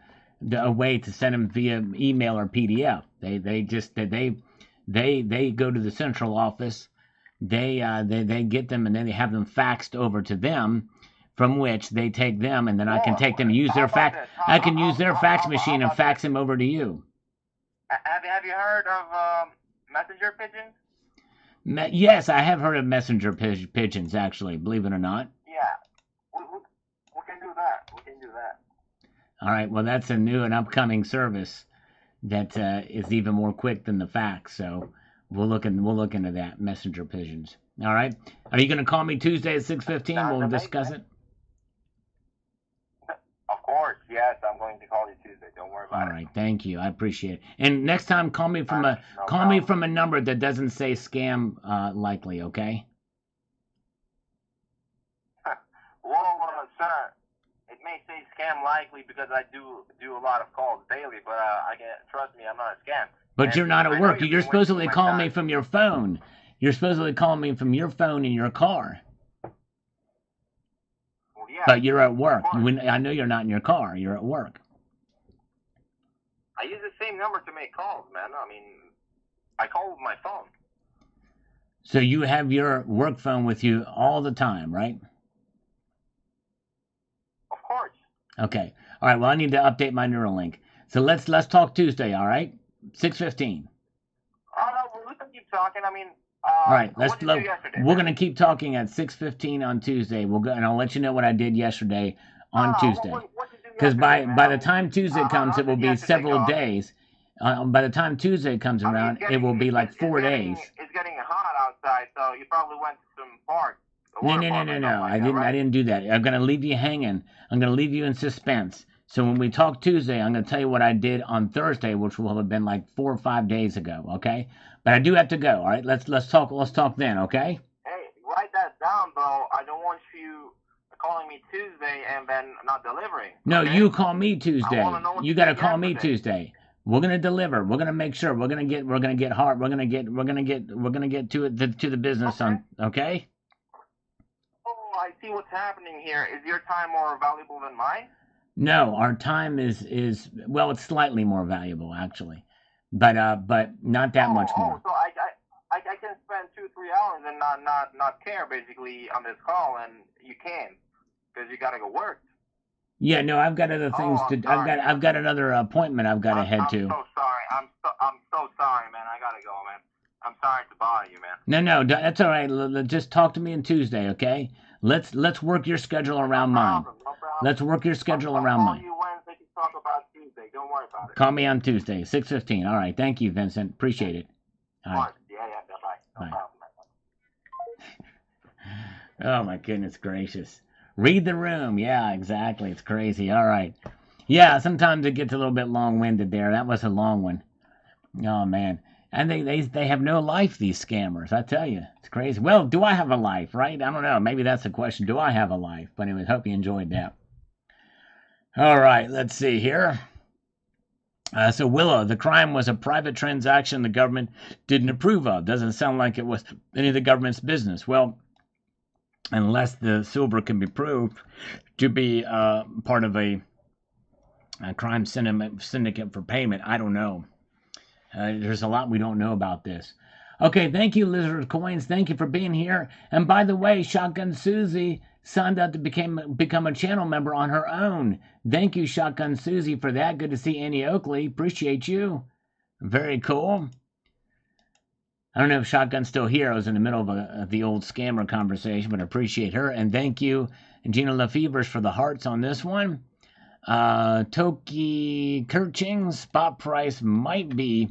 way to send them via email or PDF. They go to the central office. They get them and then they have them faxed over to them, from which they take them and then I can take them and use their fax. I can use their fax machine and fax them over to you. Have you heard of messenger pigeons? Yes, I have heard of messenger pigeons. Actually, believe it or not. Yeah, we can do that. We can do that. All right. Well, that's a new and upcoming service that is even more quick than the fax. So we'll look into that. Messenger pigeons. All right. Are you going to call me Tuesday at 6:15? We'll discuss it. Of course. Yes, I'm going to call you Tuesday. Don't worry about it. All right. Thank you. I appreciate it. And next time, call me from a number that doesn't say scam likely. Okay. Well, sir, it may say scam likely because I do a lot of calls daily, but trust me, I'm not a scam. But you're not at work. You're supposedly calling me from your phone. You're supposedly calling me from your phone in your car. Well, yeah, but you're at work. I know you're not in your car. You're at work. I use the same number to make calls, man. I mean, I call with my phone. So you have your work phone with you all the time, right? Of course. Okay. All right. Well, I need to update my Neuralink. So let's talk Tuesday. All right. 6:15. Oh no, we can keep talking. I mean. All right, we're going to keep talking at 6:15 on Tuesday. We'll go, and I'll let you know what I did yesterday on Tuesday. Because by the time Tuesday comes, it will be several days. By the time Tuesday comes around, it will be like 4 days. It's getting hot outside, so you probably went to some park. No. I didn't do that. I'm going to leave you hanging. I'm going to leave you in suspense. So when we talk Tuesday, I'm going to tell you what I did on Thursday, which will have been like 4 or 5 days ago. Okay. But I do have to go. All right, let's talk then, okay? Hey, write that down, though. I don't want you calling me Tuesday and then not delivering. No, okay? You call me Tuesday. You got to call me Tuesday. We're gonna deliver. We're gonna make sure. We're gonna get hard. We're gonna get to the business on. Okay. Oh, I see what's happening here. Is your time more valuable than mine? No, our time is well, it's slightly more valuable actually. But not that much more. So I can spend 2-3 hours and not care basically on this call, and you can because you gotta go work. Yeah, no, I've got other things to. I've got another appointment I've got to head to. I'm so sorry. I'm so sorry, man. I gotta go, man. I'm sorry to bother you, man. No, that's all right. Just talk to me on Tuesday, okay? Let's work your schedule around mine. No problem. Let's work your schedule around mine. I'll call you Wednesday to talk about Tuesday. Don't worry about it. Call me on Tuesday, 6:15. All right. Thank you, Vincent. Appreciate it. All right. Yeah. Bye. No problem. Oh my goodness gracious. Read the room. Yeah, exactly. It's crazy. All right. Yeah, sometimes it gets a little bit long-winded there. That was a long one. Oh man. And they have no life, these scammers. I tell you, it's crazy. Well, do I have a life, right? I don't know. Maybe that's the question. Do I have a life? But anyway, hope you enjoyed that. All right, let's see here. So Willow, the crime was a private transaction the government didn't approve of. Doesn't sound like it was any of the government's business. Well, unless the silver can be proved to be part of a crime syndicate for payment, I don't know. There's a lot we don't know about this. Okay, thank you, Lizard Coins. Thank you for being here. And by the way, Shotgun Susie signed up to become a channel member on her own. Thank you, Shotgun Susie, for that. Good to see Annie Oakley. Appreciate you. Very cool. I don't know if Shotgun's still here. I was in the middle of the old scammer conversation, but I appreciate her. And thank you, Gina Lefevers, for the hearts on this one. Toki Kerching, spot price might be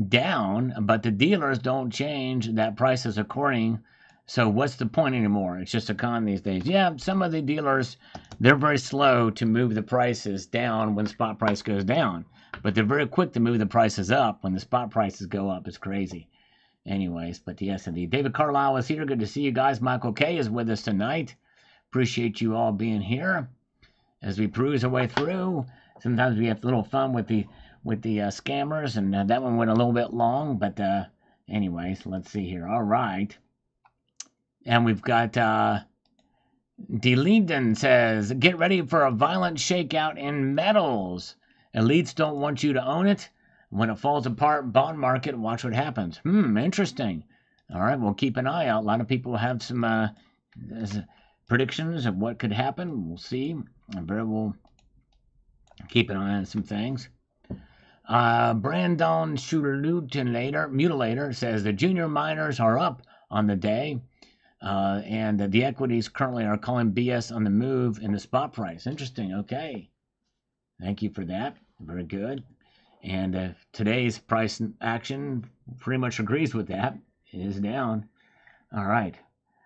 down, but the dealers don't change that prices according. So what's the point anymore? It's just a con these days. Yeah, some of the dealers, they're very slow to move the prices down when spot price goes down, but they're very quick to move the prices up when the spot prices go up. It's crazy. Anyways, but yes, indeed. David Carlisle is here. Good to see you guys. Michael K is with us tonight. Appreciate you all being here as we peruse our way through. Sometimes we have a little fun with the scammers, and that one went a little bit long, but anyways, let's see here. All right. And we've got Delinden says, get ready for a violent shakeout in metals. Elites don't want you to own it. When it falls apart, bond market, watch what happens. Interesting. All right, we'll keep an eye out. A lot of people have some predictions of what could happen. We'll see. We'll keep an eye on some things. Brandon Mutilator says the junior miners are up on the day, and the equities currently are calling BS on the move in the spot price. Interesting. Okay. Thank you for that. Very good. And today's price action pretty much agrees with that. It is down. All right.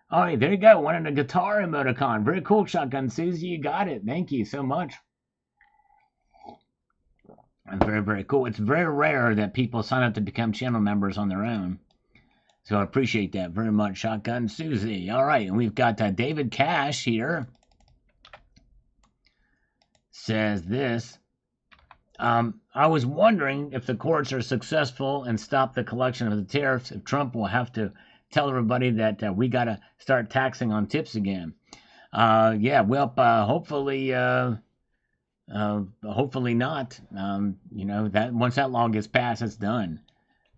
All right, there you go. One in a guitar emoticon. Very cool, Shotgun Susie. You got it. Thank you so much. Very, very cool. It's very rare that people sign up to become channel members on their own. So I appreciate that very much, Shotgun Susie. All right, and we've got David Cash here. Says this. I was wondering if the courts are successful and stop the collection of the tariffs, if Trump will have to tell everybody that we got to start taxing on tips again. Yeah, well, hopefully not. That once that law gets passed, it's done.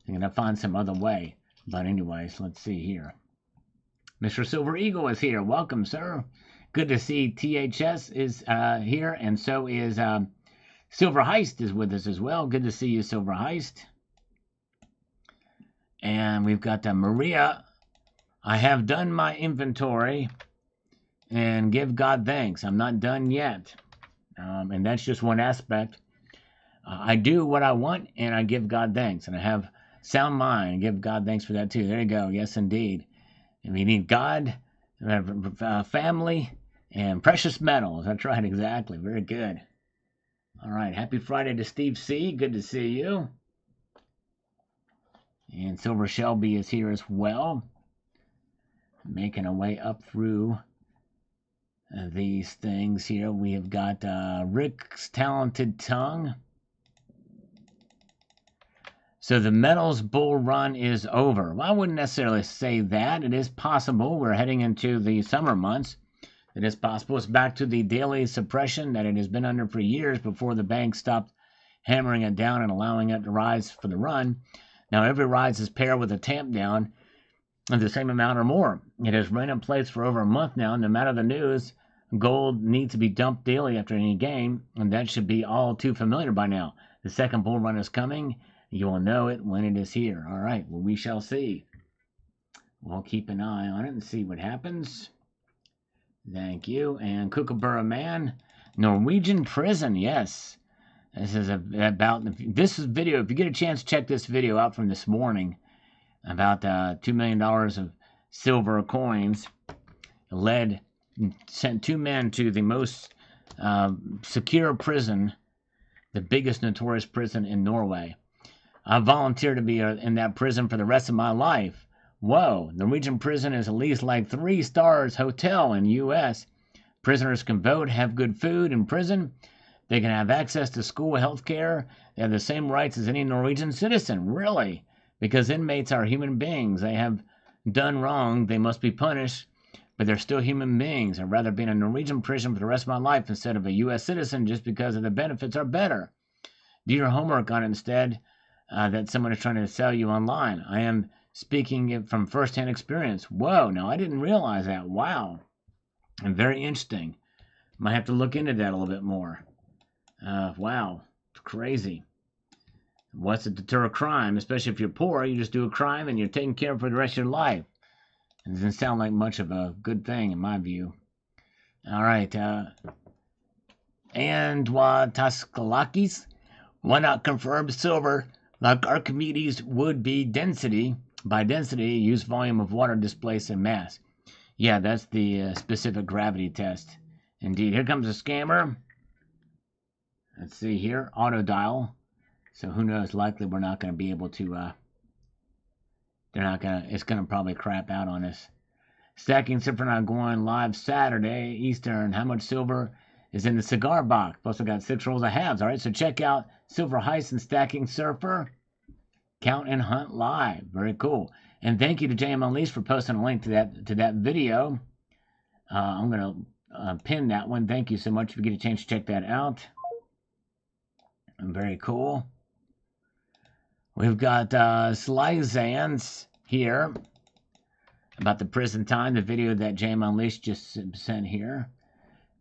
They're going to find some other way. But anyways, let's see here. Mr. Silver Eagle is here. Welcome, sir. Good to see THS is here, and so is Silver Heist is with us as well. Good to see you, Silver Heist. And we've got Maria. I have done my inventory and give God thanks. I'm not done yet. And that's just one aspect. I do what I want and I give God thanks. And I have sound mind and give God thanks for that too. There you go. Yes, indeed. And we need God, family, and precious metals. That's right, exactly. Very good. All right. Happy Friday to Steve C. Good to see you. And Silver Shelby is here as well. Making our way up through these things here. We have got Rick's Talented Tongue. So the metals bull run is over. Well, I wouldn't necessarily say that. It is possible. We're heading into the summer months. It is possible. It's back to the daily suppression that it has been under for years before the bank stopped hammering it down and allowing it to rise for the run. Now, every rise is paired with a tamp down of the same amount or more. It has remained in place for over a month now. No matter the news, gold needs to be dumped daily after any gain, and that should be all too familiar by now. The second bull run is coming. You will know it when it is here. All right, well, we shall see. We'll keep an eye on it and see what happens. Thank you. And Kookaburra Man, Norwegian prison, yes. This is about this is video. If you get a chance, check this video out from this morning about $2 million of silver coins. Sent two men to the most secure prison, the biggest notorious prison in Norway. I volunteered to be in that prison for the rest of my life. Whoa, Norwegian prison is at least like 3 stars hotel in U.S. Prisoners can vote, have good food in prison. They can have access to school, health care. They have the same rights as any Norwegian citizen. Really? Because inmates are human beings. They have done wrong. They must be punished. But they're still human beings. I'd rather be in a Norwegian prison for the rest of my life instead of a U.S. citizen just because of the benefits are better. Do your homework on it instead that someone is trying to sell you online. I am speaking it from firsthand experience. Whoa, no, I didn't realize that. Wow. And very interesting. Might have to look into that a little bit more. Wow, it's crazy. What's to deter a crime? Especially if you're poor, you just do a crime and you're taken care of for the rest of your life. It doesn't sound like much of a good thing in my view. All right. And Taskalakis, why not confirm silver like Archimedes would be density? By density, use volume of water displaced in mass. Yeah, that's the specific gravity test. Indeed. Here comes a scammer. Let's see here. Auto dial. So who knows? Likely we're not going to be able to. They're not going to. It's going to probably crap out on us. Stacking Silver not going live Saturday Eastern. How much silver is in the cigar box? Plus, I got 6 rolls of halves. All right, so check out Silver Heist and Stacking Surfer. Count and Hunt live. Very cool. And thank you to JM Unleashed for posting a link to that video. I'm going to pin that one. Thank you so much if you get a chance to check that out. Very cool. We've got Slyzans here about the prison time, the video that JM Unleashed just sent here.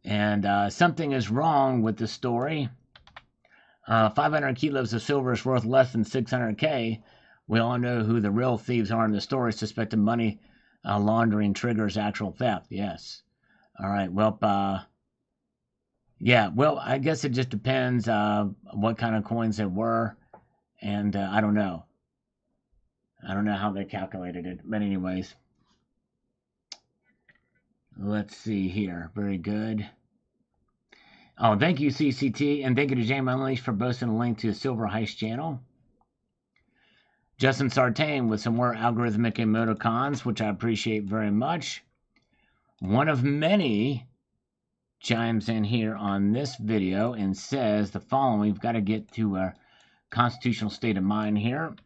And something is wrong with the story. 500 kilos of silver is worth less than 600K. We all know who the real thieves are in the story. Suspected money laundering triggers actual theft. Yes. All right. Well, yeah. Well, I guess it just depends what kind of coins there were. And I don't know. I don't know how they calculated it. But anyways. Let's see here. Very good. Oh, thank you, CCT. And thank you to James Unleashed for posting a link to the Silver Heist channel. Justin Sartain with some more algorithmic emoticons, which I appreciate very much. One of many chimes in here on this video and says the following. We've got to get to our constitutional state of mind here.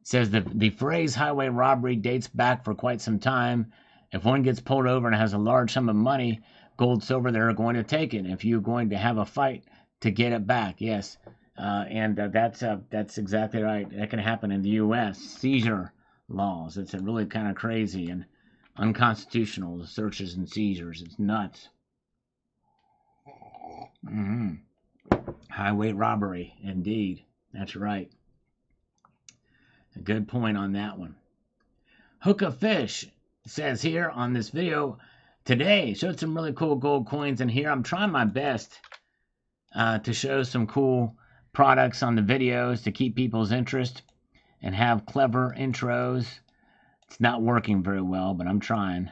It says the phrase highway robbery dates back for quite some time. If one gets pulled over and has a large sum of money, gold, silver, they're going to take it. If you're going to have a fight to get it back, yes. And that's exactly right. That can happen in the U.S. Seizure laws. It's really kind of crazy and unconstitutional, the searches and seizures. It's nuts. Highway robbery, indeed. That's right. A good point on that one. Hook of Fish says here on this video today, showed some really cool gold coins in here. I'm trying my best to show some cool products on the videos to keep people's interest and have clever intros. It's not working very well, but I'm trying.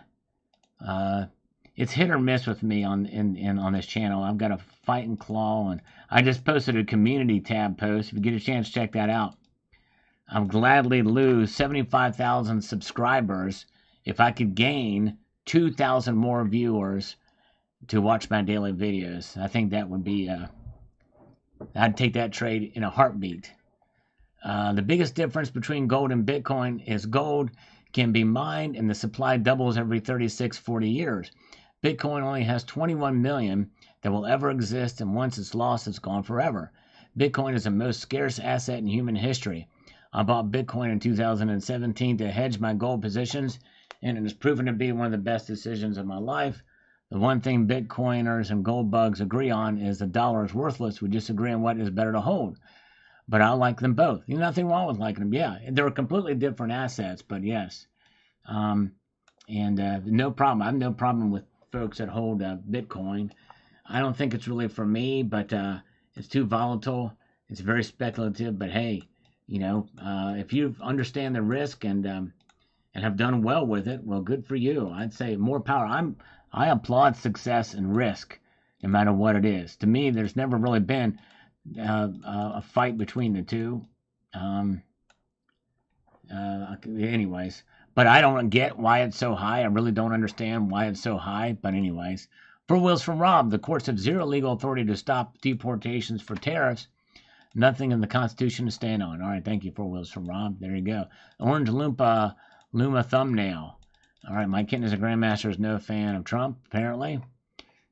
It's hit or miss with me on this channel. I've got a fight and claw, and I just posted a community tab post. If you get a chance, check that out. I'll gladly lose 75,000 subscribers if I could gain 2,000 more viewers to watch my daily videos. I think that would be, I'd take that trade in a heartbeat. The biggest difference between gold and Bitcoin is gold can be mined and the supply doubles every 36-40 years. Bitcoin only has 21 million that will ever exist, and once it's lost, it's gone forever. Bitcoin is the most scarce asset in human history. I bought Bitcoin in 2017 to hedge my gold positions, and it has proven to be one of the best decisions of my life. The one thing Bitcoiners and gold bugs agree on is the dollar is worthless. We disagree on what is better to hold. But I like them both. There's nothing wrong with liking them. Yeah, they're completely different assets, but yes. No problem. I have no problem with folks that hold Bitcoin. I don't think it's really for me, but it's too volatile. It's very speculative, but hey, if you understand the risk and have done well with it, well, good for you. I'd say more power. I applaud success and risk, no matter what it is. To me, there's never really been a fight between the two. Anyways, but I don't get why it's so high. I really don't understand why it's so high. But anyways, 4 Wheels from Rob. The courts have zero legal authority to stop deportations for tariffs. Nothing in the Constitution to stand on. All right, thank you, 4 Wheels from Rob. There you go. Orange Luma thumbnail. All right, my kitten is a grandmaster is no fan of Trump, apparently.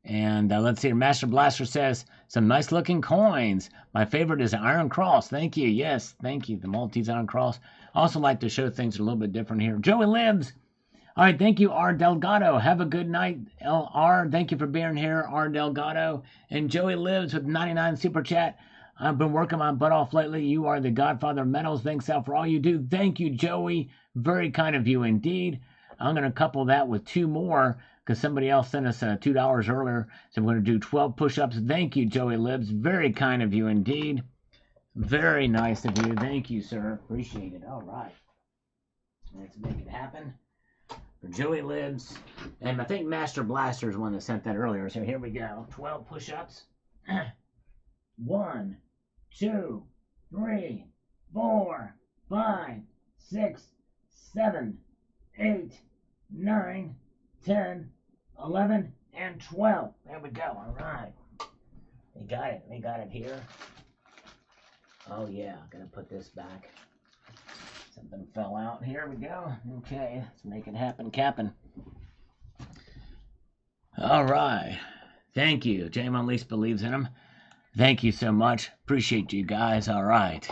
And let's see, Master Blaster says, some nice looking coins. My favorite is Iron Cross. Thank you. Yes, thank you. The Maltese Iron Cross. Also like to show things a little bit different here. Joey Lives. All right, thank you, R. Delgado. Have a good night, LR. Thank you for being here, R. Delgado. And Joey Lives with 99 Super Chat. I've been working my butt off lately. You are the godfather of metals. Thanks out for all you do. Thank you, Joey. Very kind of you indeed. I'm going to couple that with 2 more because somebody else sent us $2 earlier. So I'm going to do 12 push-ups. Thank you, Joey Lives. Very kind of you indeed. Very nice of you. Thank you, sir. Appreciate it. All right. Let's make it happen. For Joey Lives. And I think Master Blaster is one that sent that earlier. So here we go. 12 push-ups. 1, 2, 3, 4, 5, 6, 7, 8, 9, 10, 11, and 12. There we go. All right. We got it. We got it here. Oh, yeah. Gonna put this back. Something fell out. Here we go. Okay. Let's make it happen, Cap'n. All right. Thank you. J-Mon Least believes in him. Thank you so much. Appreciate you guys. All right.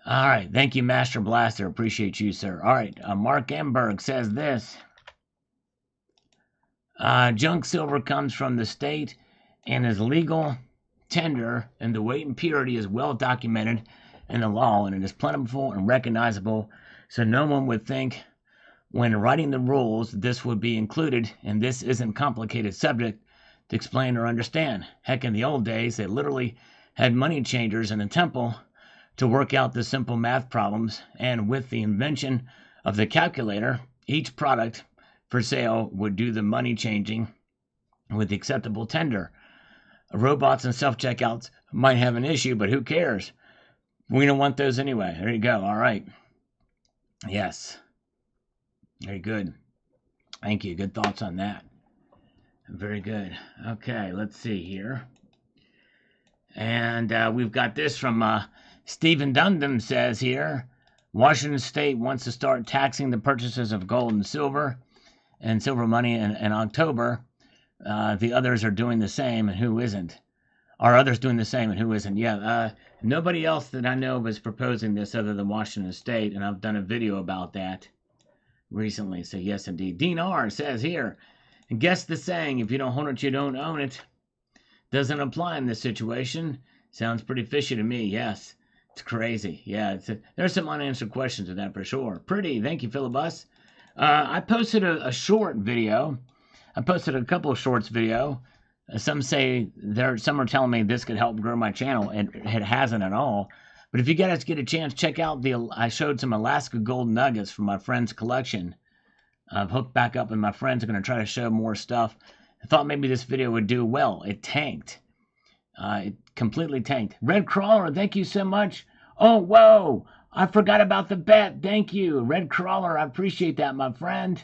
All right. Thank you, Master Blaster. Appreciate you, sir. All right. Mark Emberg says this. Junk silver comes from the state and is legal tender, and the weight and purity is well documented in the law, and it is plentiful and recognizable, so no one would think when writing the rules this would be included, and this isn't complicated subject to explain or understand. Heck, in the old days, they literally had money changers in a temple to work out the simple math problems, and with the invention of the calculator, each product for sale would do the money changing with the acceptable tender. Robots and self-checkouts might have an issue, but who cares? We don't want those anyway. There you go. All right. Yes. Very good. Thank you. Good thoughts on that. Very good. Okay, let's see here. And we've got this from Stephen Dundam says here, Washington State wants to start taxing the purchases of gold and silver money in October. The others are doing the same, and who isn't? Are others doing the same, and who isn't? Yeah, nobody else that I know of is proposing this other than Washington State, and I've done a video about that recently. So yes, indeed. Dean R. says here, guess the saying, if you don't own it, you don't own it. Doesn't apply in this situation. Sounds pretty fishy to me, yes. It's crazy. Yeah, there's some unanswered questions with that for sure. Pretty. Thank you, Philibus. I posted a short video. I posted a couple of shorts video. Some say some are telling me this could help grow my channel, and it hasn't at all. But if you guys get a chance, check out I showed some Alaska gold nuggets from my friend's collection. I've hooked back up, and my friends are going to try to show more stuff. I thought maybe this video would do well. It tanked. It completely tanked. Red Crawler, thank you so much. Oh, whoa. I forgot about the bet. Thank you. Red Crawler, I appreciate that, my friend.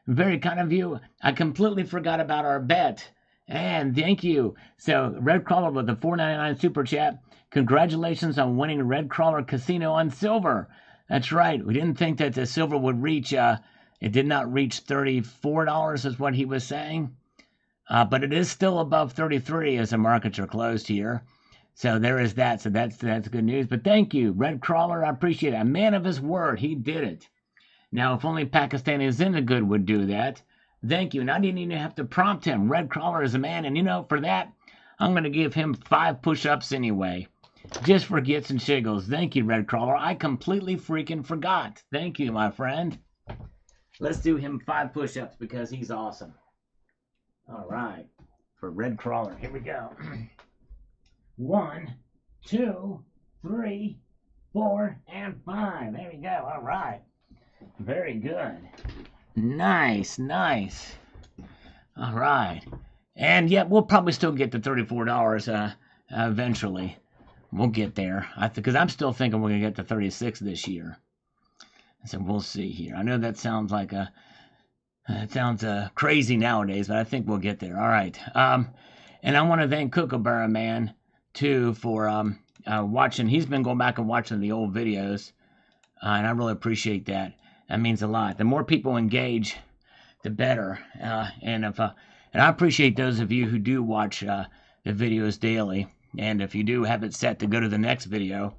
Very kind of you. I completely forgot about our bet. And thank you. So, Red Crawler with the $4.99 super chat. Congratulations on winning Red Crawler Casino on silver. That's right. We didn't think that the silver would reach, it did not reach $34 is what he was saying. But it is still above 33 as the markets are closed here. So there is that. So that's good news. But thank you, Red Crawler. I appreciate it. A man of his word. He did it. Now, if only Pakistani Zindagood would do that. Thank you. And I didn't even have to prompt him. Red Crawler is a man. And, for that, I'm going to give him 5 push-ups anyway. Just for gits and shiggles. Thank you, Red Crawler. I completely freaking forgot. Thank you, my friend. Let's do him 5 push-ups because he's awesome. All right. For Red Crawler. Here we go. 1, 2, 3, 4, and 5. There we go. All right. Very good. Nice. All right. And yet we'll probably still get to $34 eventually. We'll get there. Because I'm still thinking we're going to get to 36 this year. So we'll see here. I know that sounds like crazy nowadays, but I think we'll get there. All right. And I want to thank Kookaburra Man too for watching. He's been going back and watching the old videos, and I really appreciate that. That means a lot. The more people engage, the better. And I appreciate those of you who do watch the videos daily. And if you do have it set to go to the next video,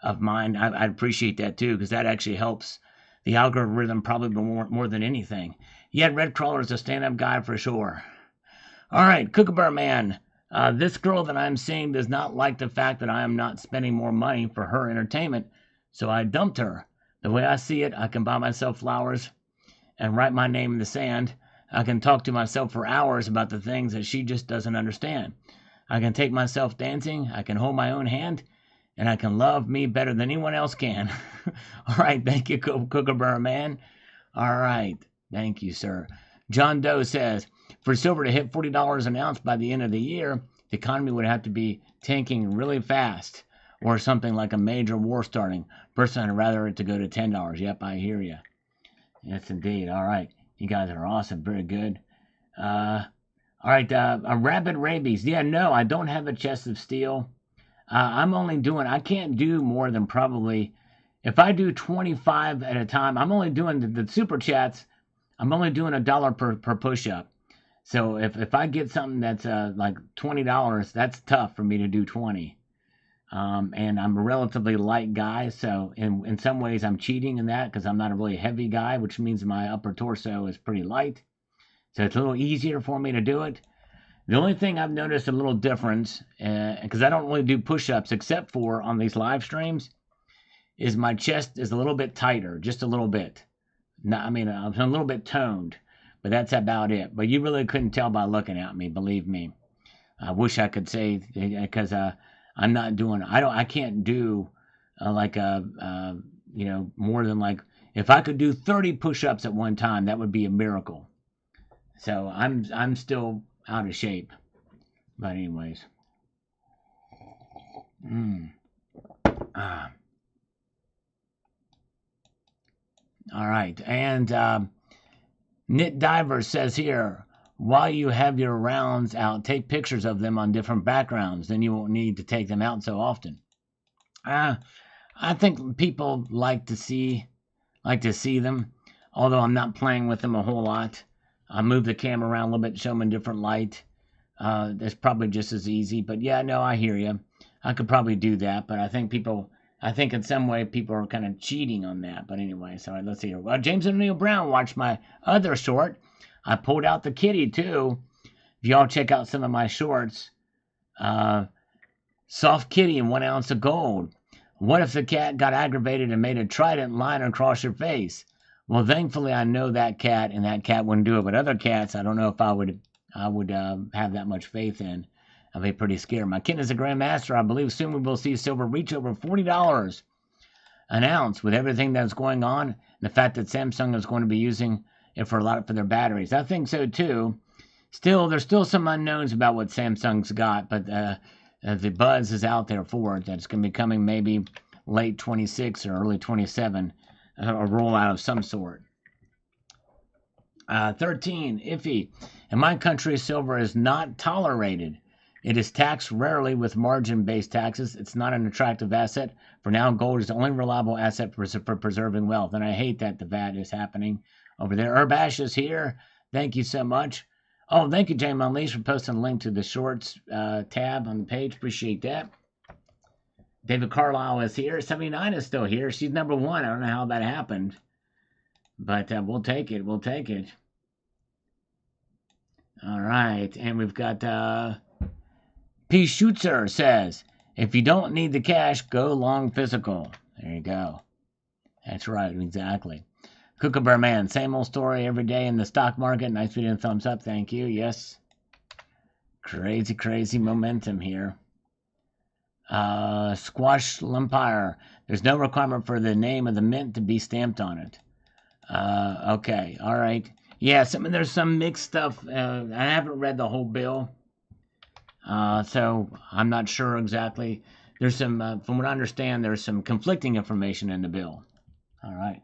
of mine. I'd appreciate that too, because that actually helps the algorithm probably more than anything. Yeah, Red Crawler is a stand-up guy for sure. All right, Kookaburra Man. This girl that I'm seeing does not like the fact that I am not spending more money for her entertainment, so I dumped her. The way I see it, I can buy myself flowers and write my name in the sand. I can talk to myself for hours about the things that she just doesn't understand. I can take myself dancing, I can hold my own hand, and I can love me better than anyone else can. All right, thank you, Kookaburra Man. All right, thank you, sir. John Doe says, for silver to hit $40 an ounce by the end of the year, the economy would have to be tanking really fast or something like a major war starting. Personally, I'd rather it to go to $10. Yep, I hear you. Yes, indeed. All right. You guys are awesome. Very good. All right. A rabid rabies. Yeah, no, I don't have a chest of steel. I can't do more than probably, if I do 25 at a time, I'm only doing the super chats. I'm only doing $1 per push up. So if I get something that's like $20, that's tough for me to do 20. And I'm a relatively light guy, so in some ways I'm cheating in that because I'm not a really heavy guy, which means my upper torso is pretty light. So it's a little easier for me to do it. The only thing I've noticed a little difference, because I don't really do push-ups except for on these live streams, is my chest is a little bit tighter, just a little bit. I'm a little bit toned, but that's about it. But you really couldn't tell by looking at me, believe me. I wish I could say, because I'm not doing. I can't do more than like, if I could do 30 push-ups at one time, that would be a miracle. So I'm still out of shape. But anyways. All right. And Knit Diver says here, while you have your rounds out, take pictures of them on different backgrounds. Then you won't need to take them out so often. I think people like to see them, although I'm not playing with them a whole lot. I move the camera around a little bit, show them in different light. That's probably just as easy. But yeah, no, I hear you. I could probably do that, but I think in some way people are kind of cheating on that. But anyway, so let's see here. Well, James O'Neill Brown watched my other short. I pulled out the kitty too. If y'all check out some of my shorts, soft kitty and 1 ounce of gold. What if the cat got aggravated and made a trident line across your face? Well, thankfully I know that cat, and that cat wouldn't do it. But other cats, I don't know if I would have that much faith in. I'd be pretty scared. My kitten is a grandmaster. I believe soon we will see silver reach over $40 an ounce with everything that's going on, and the fact that Samsung is going to be using it for their batteries. I think so too. There's still some unknowns about what Samsung's got, but the buzz is out there for it. That's going to be coming maybe late 26 or early 27, a rollout of some sort. 13, iffy. In my country, silver is not tolerated. It is taxed rarely with margin-based taxes. It's not an attractive asset. For now, gold is the only reliable asset for preserving wealth. And I hate that the VAT is happening over there. Urbash is here. Thank you so much. Oh, thank you, James Unleashed, for posting a link to the shorts tab on the page. Appreciate that. David Carlisle is here. 79 is still here. She's number 1. I don't know how that happened. But we'll take it. We'll take it. All right. And we've got P. Schutzer says, if you don't need the cash, go long physical. There you go. That's right. Exactly. Kookaburra Man, same old story every day in the stock market. Nice video and thumbs up. Thank you. Yes. Crazy, crazy momentum here. Squash Empire. There's no requirement for the name of the mint to be stamped on it. Okay. All right. Yeah, there's some mixed stuff. I haven't read the whole bill. So I'm not sure exactly. There's some, from what I understand, there's some conflicting information in the bill. All right.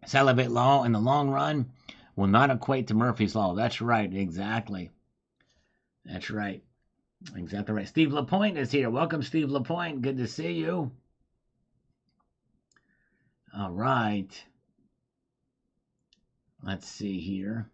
Salivate law in the long run will not equate to Murphy's law. That's right. Exactly. That's right. Exactly right. Steve LaPointe is here. Welcome, Steve LaPointe. Good to see you. All right. Let's see here.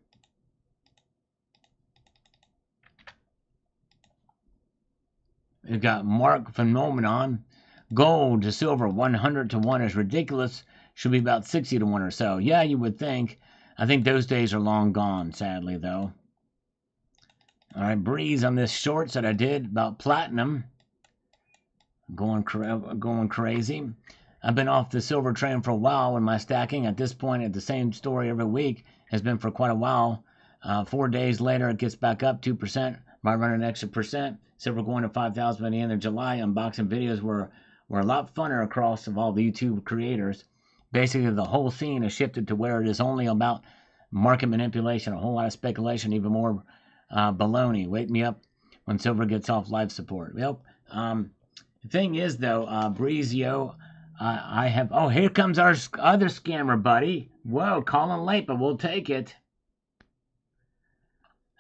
We got Mark Phenomenon. Gold to silver 100 to 1 is ridiculous. Should be about 60 to 1 or so. Yeah, you would think. I think those days are long gone, sadly, though. All right, breeze on this shorts that I did about platinum. Going crazy. I've been off the silver train for a while in my stacking. At this point, at the same story every week has been for quite a while. 4 days later, it gets back up 2%. Might run an extra percent. Silver going to 5,000 by the end of July. Unboxing videos were a lot funner across of all the YouTube creators. Basically, the whole scene has shifted to where it is only about market manipulation, a whole lot of speculation, even more baloney. Wake me up when silver gets off life support. Yep. The thing is, though, Breezio, I have... Oh, here comes our other scammer, buddy. Whoa, calling late, but we'll take it.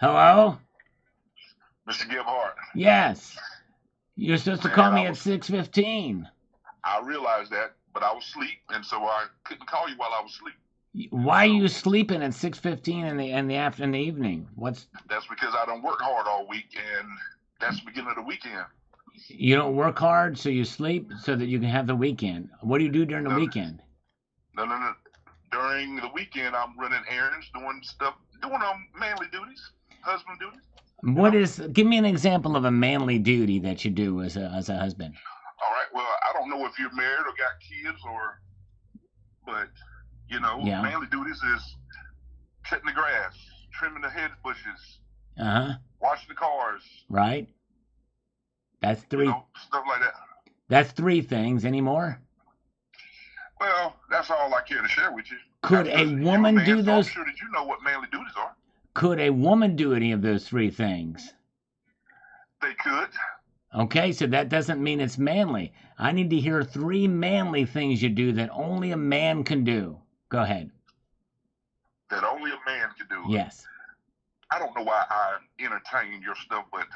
Hello? Mr. Gebhardt. Yes. You're supposed to call me at 6:15. I realized that, but I was asleep, and so I couldn't call you while I was asleep. Why are you sleeping at 6:15 in the evening? That's because I don't work hard all week, and that's the beginning of the weekend. You don't work hard, so you sleep so that you can have the weekend. What do you do during the weekend? No. During the weekend, I'm running errands, doing manly duties, husband duties. Give me an example of a manly duty that you do as a husband. All right. Well, I don't know if you're married or got kids but manly duties is cutting the grass, trimming the hedge bushes, washing the cars. Right. That's 3. Stuff like that. That's 3 things. Any more? Well, that's all I care to share with you. Could a woman do those? I'm sure that you know what manly duties are. Could a woman do any of those 3 things? They could. Okay, so that doesn't mean it's manly. I need to hear 3 manly things you do that only a man can do. Go ahead. That only a man can do. Yes. I don't know why I entertain your stuff, but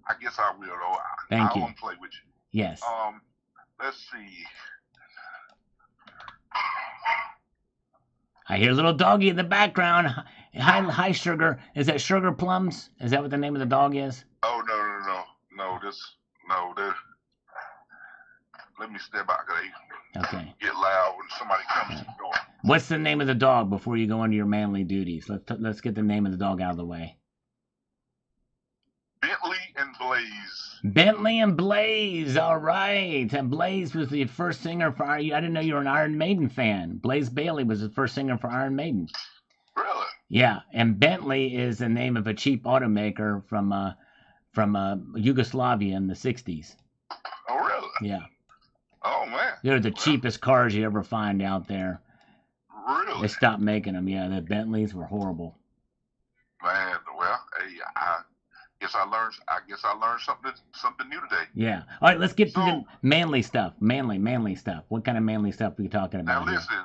I guess I will. Though. Thank you. I want to play with you. Yes. Let's see. I hear a little doggy in the background. Hi, Sugar. Is that Sugar Plums? Is that what the name of the dog is? Oh, no. Let me step back. Okay. Get loud when somebody comes to the door. What's the name of the dog before you go into your manly duties? Let's get the name of the dog out of the way. Bentley and Blaze. Bentley and Blaze. All right. And Blaze was the first singer for I didn't know you were an Iron Maiden fan. Blaze Bayley was the first singer for Iron Maiden. Really? Yeah. And Bentley is the name of a cheap automaker from Yugoslavia in the 60s. Oh, really? Yeah. Oh, man. They're the cheapest cars you ever find out there. Really? They stopped making them. Yeah, the Bentleys were horrible. Man, well, hey, I guess I learned something new today. Yeah. All right, let's get to the manly stuff. Manly stuff. What kind of manly stuff are you talking about? Now, listen,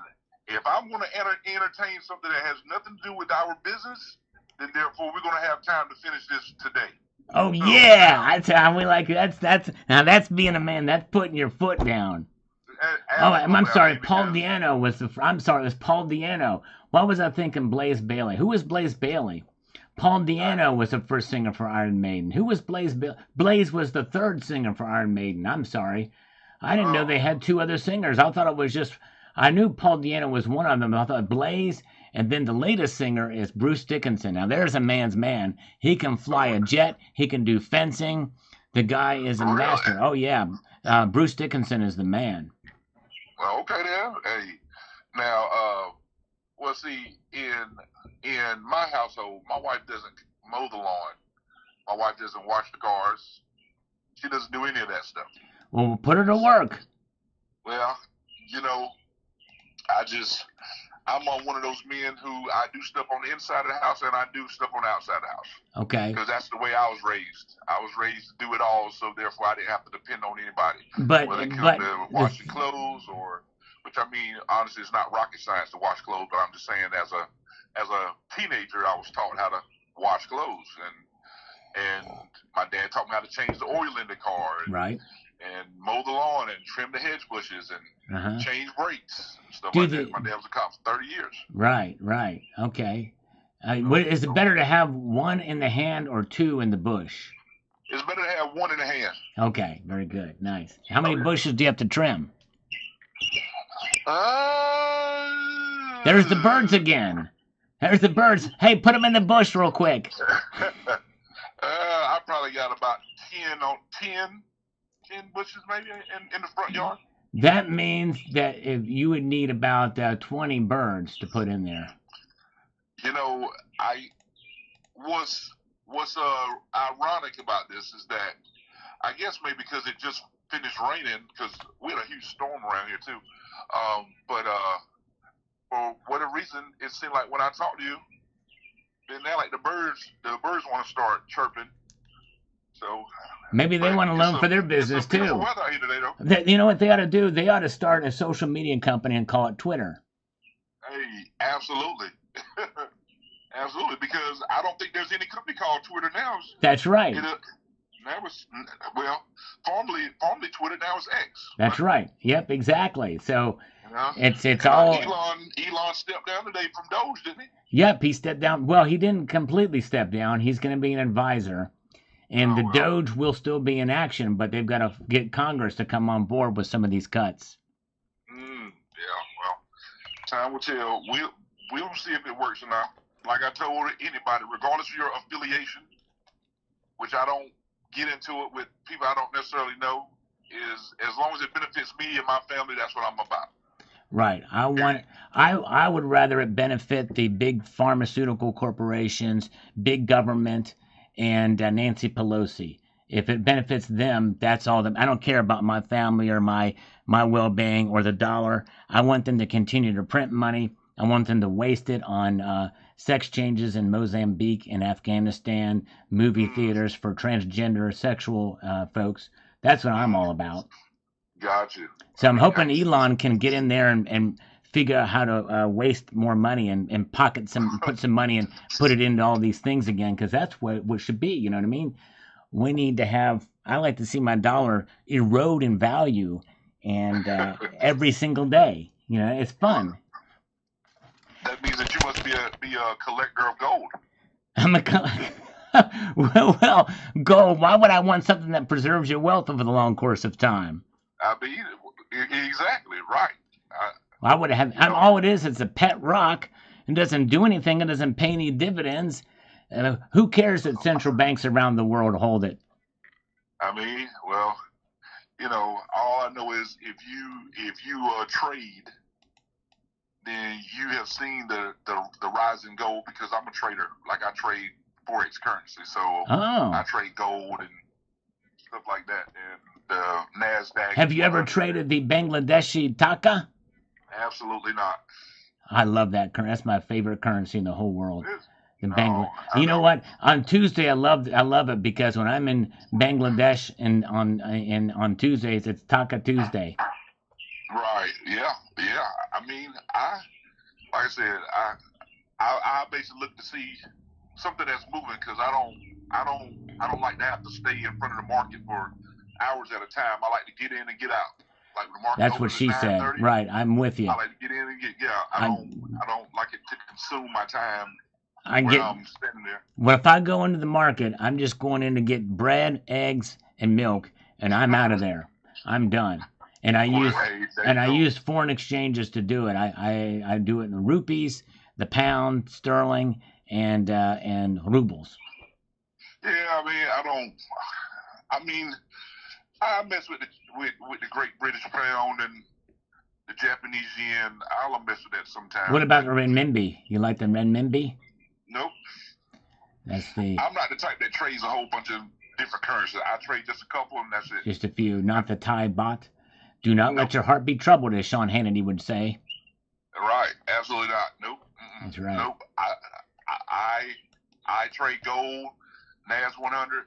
if I'm going to entertain something that has nothing to do with our business, then therefore we're going to have time to finish this today. Oh, yeah. That's being a man. That's putting your foot down. Oh, I'm sorry. Paul Diano was it was Paul Diano. What was I thinking? Blaze Bayley. Who was Blaze Bayley? Paul Diano was the first singer for Iron Maiden. Who was Blaze Bayley? Blaze was the 3rd singer for Iron Maiden. I'm sorry. I didn't know they had 2 other singers. I thought it was just... I knew Paul Diano was one of them. I thought Blaze... And then the latest singer is Bruce Dickinson. Now, there's a man's man. He can fly a jet. He can do fencing. The guy is a master. Oh, yeah. Bruce Dickinson is the man. Well, okay, then. Hey, now, well, see, in my household, my wife doesn't mow the lawn. My wife doesn't wash the cars. She doesn't do any of that stuff. Well, put her to work. Well, I'm on one of those men who I do stuff on the inside of the house and I do stuff on the outside of the house. Okay. Because that's the way I was raised. I was raised to do it all, so therefore I didn't have to depend on anybody. Whether it comes to washing clothes which I mean, honestly, it's not rocket science to wash clothes, but I'm just saying as a teenager, I was taught how to wash clothes. And my dad taught me how to change the oil in the car. And mow the lawn and trim the hedge bushes and change brakes and stuff like that. My dad was a cop for 30 years. Right. Okay. Is it better to have 1 in the hand or 2 in the bush? It's better to have one in the hand. Okay, very good. Nice. How many bushes do you have to trim? There's the birds again. There's the birds. Hey, put them in the bush real quick. I probably got about 10 bushes maybe in the front yard. That means that if you would need about 20 birds to put in there. You know, what's ironic about this is that I guess maybe because it just finished raining, because we had a huge storm around here too. But for whatever reason, it seemed like when I talk to you, then now like the birds want to start chirping. So maybe they want to learn for their business too. Weather out here today, though. You know what they ought to do? They ought to start a social media company and call it Twitter. Hey, absolutely. Absolutely, because I don't think there's any company called Twitter now. That's right. Formerly Twitter, now it's X. That's right. Yep, exactly. So it's all. Elon stepped down today from Doge, didn't he? Yep, he stepped down. Well, he didn't completely step down. He's going to be an advisor, and Doge will still be in action, but they've got to get Congress to come on board with some of these cuts. Yeah. Well, time will tell. We'll see if it works or not. Like I told anybody, regardless of your affiliation, which I don't get into it with people I don't necessarily know, is as long as it benefits me and my family, that's what I'm about. Right. I would rather it benefit the big pharmaceutical corporations, big government, and Nancy Pelosi. If it benefits them, that's all. I don't care about my family or my well-being or the dollar. I want them to continue to print money. I want them to waste it on sex changes in Mozambique and Afghanistan, movie theaters for transgender sexual folks. That's what I'm all about. Gotcha. So I'm hoping Elon can get in there and figure out how to waste more money and put some money and put it into all these things again, because that's what should be. You know what I mean? We need to have. I like to see my dollar erode in value, and every single day. You know, it's fun. That means that you must be a collector of gold. I'm a well, gold. Why would I want something that preserves your wealth over the long course of time? I mean, exactly right. Why would I have? All it is. It's a pet rock. It doesn't do anything. It doesn't pay any dividends. Who cares that central banks around the world hold it? I mean, well, all I know is if you trade, then you have seen the rise in gold, because I'm a trader. Like, I trade Forex currency, so I trade gold and stuff like that, and the NASDAQ. Have you ever traded the Bangladeshi taka? Absolutely not. I love that currency. That's my favorite currency in the whole world. You know what? On Tuesday, I love it because when I'm in Bangladesh and on Tuesdays, it's Taka Tuesday. Right. Yeah. I mean, like I said, I basically look to see something that's moving, because I don't like to have to stay in front of the market for hours at a time. I like to get in and get out. Like, the market. That's what she said. Right. I'm with you. I like to get in and get out. I don't like it to consume my time. I'm standing there. Well, if I go into the market, I'm just going in to get bread, eggs, and milk, and I'm out of there. I'm done. And I use foreign exchanges to do it. I do it in the rupees, the pound, sterling, and rubles. Yeah, I mess with the Great British Pound and the Japanese yen. I'll mess with that sometimes. What about the renminbi? You like the renminbi? Nope. I'm not the type that trades a whole bunch of different currencies. I trade just a couple, and that's it. Just a few, not the Thai baht. Do not let your heart be troubled, as Sean Hannity would say. Right, absolutely not. Nope. That's right. Nope. I trade gold, NAS 100,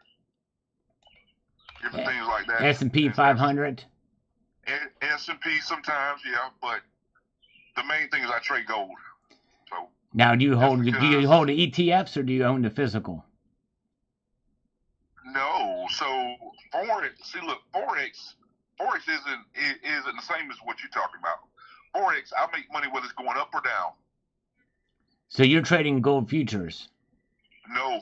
different things like that. S&P 500. S&P sometimes, yeah, but the main thing is I trade gold. So. Now, do you hold the ETFs, or do you own the physical? No. So Forex isn't the same as what you're talking about. Forex, I make money whether it's going up or down. So you're trading gold futures? No,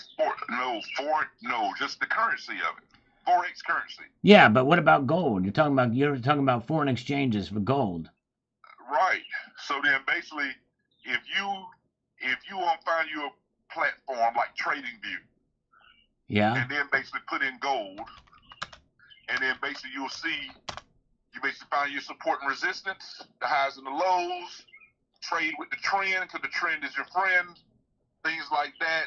just the currency of it. Forex currency. Yeah, but what about gold? You're talking about foreign exchanges for gold. Right. So then basically, if you want to find you a platform like TradingView, yeah, and then basically put in gold, and then basically you basically find your support and resistance, the highs and the lows, trade with the trend because the trend is your friend, things like that,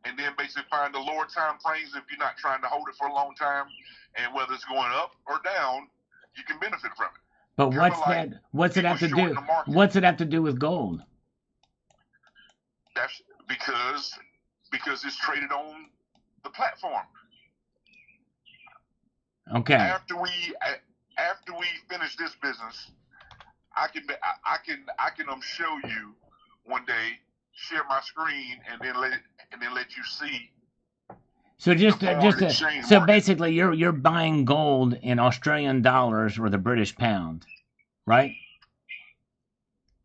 and then basically find the lower time frames if you're not trying to hold it for a long time, and whether it's going up or down, you can benefit from it. But what's it have to do? What's it have to do with gold? That's because it's traded on the platform. Okay. After we finish this business, I can show you one day, share my screen, and then let you see. So basically, you're buying gold in Australian dollars or the British pound, right?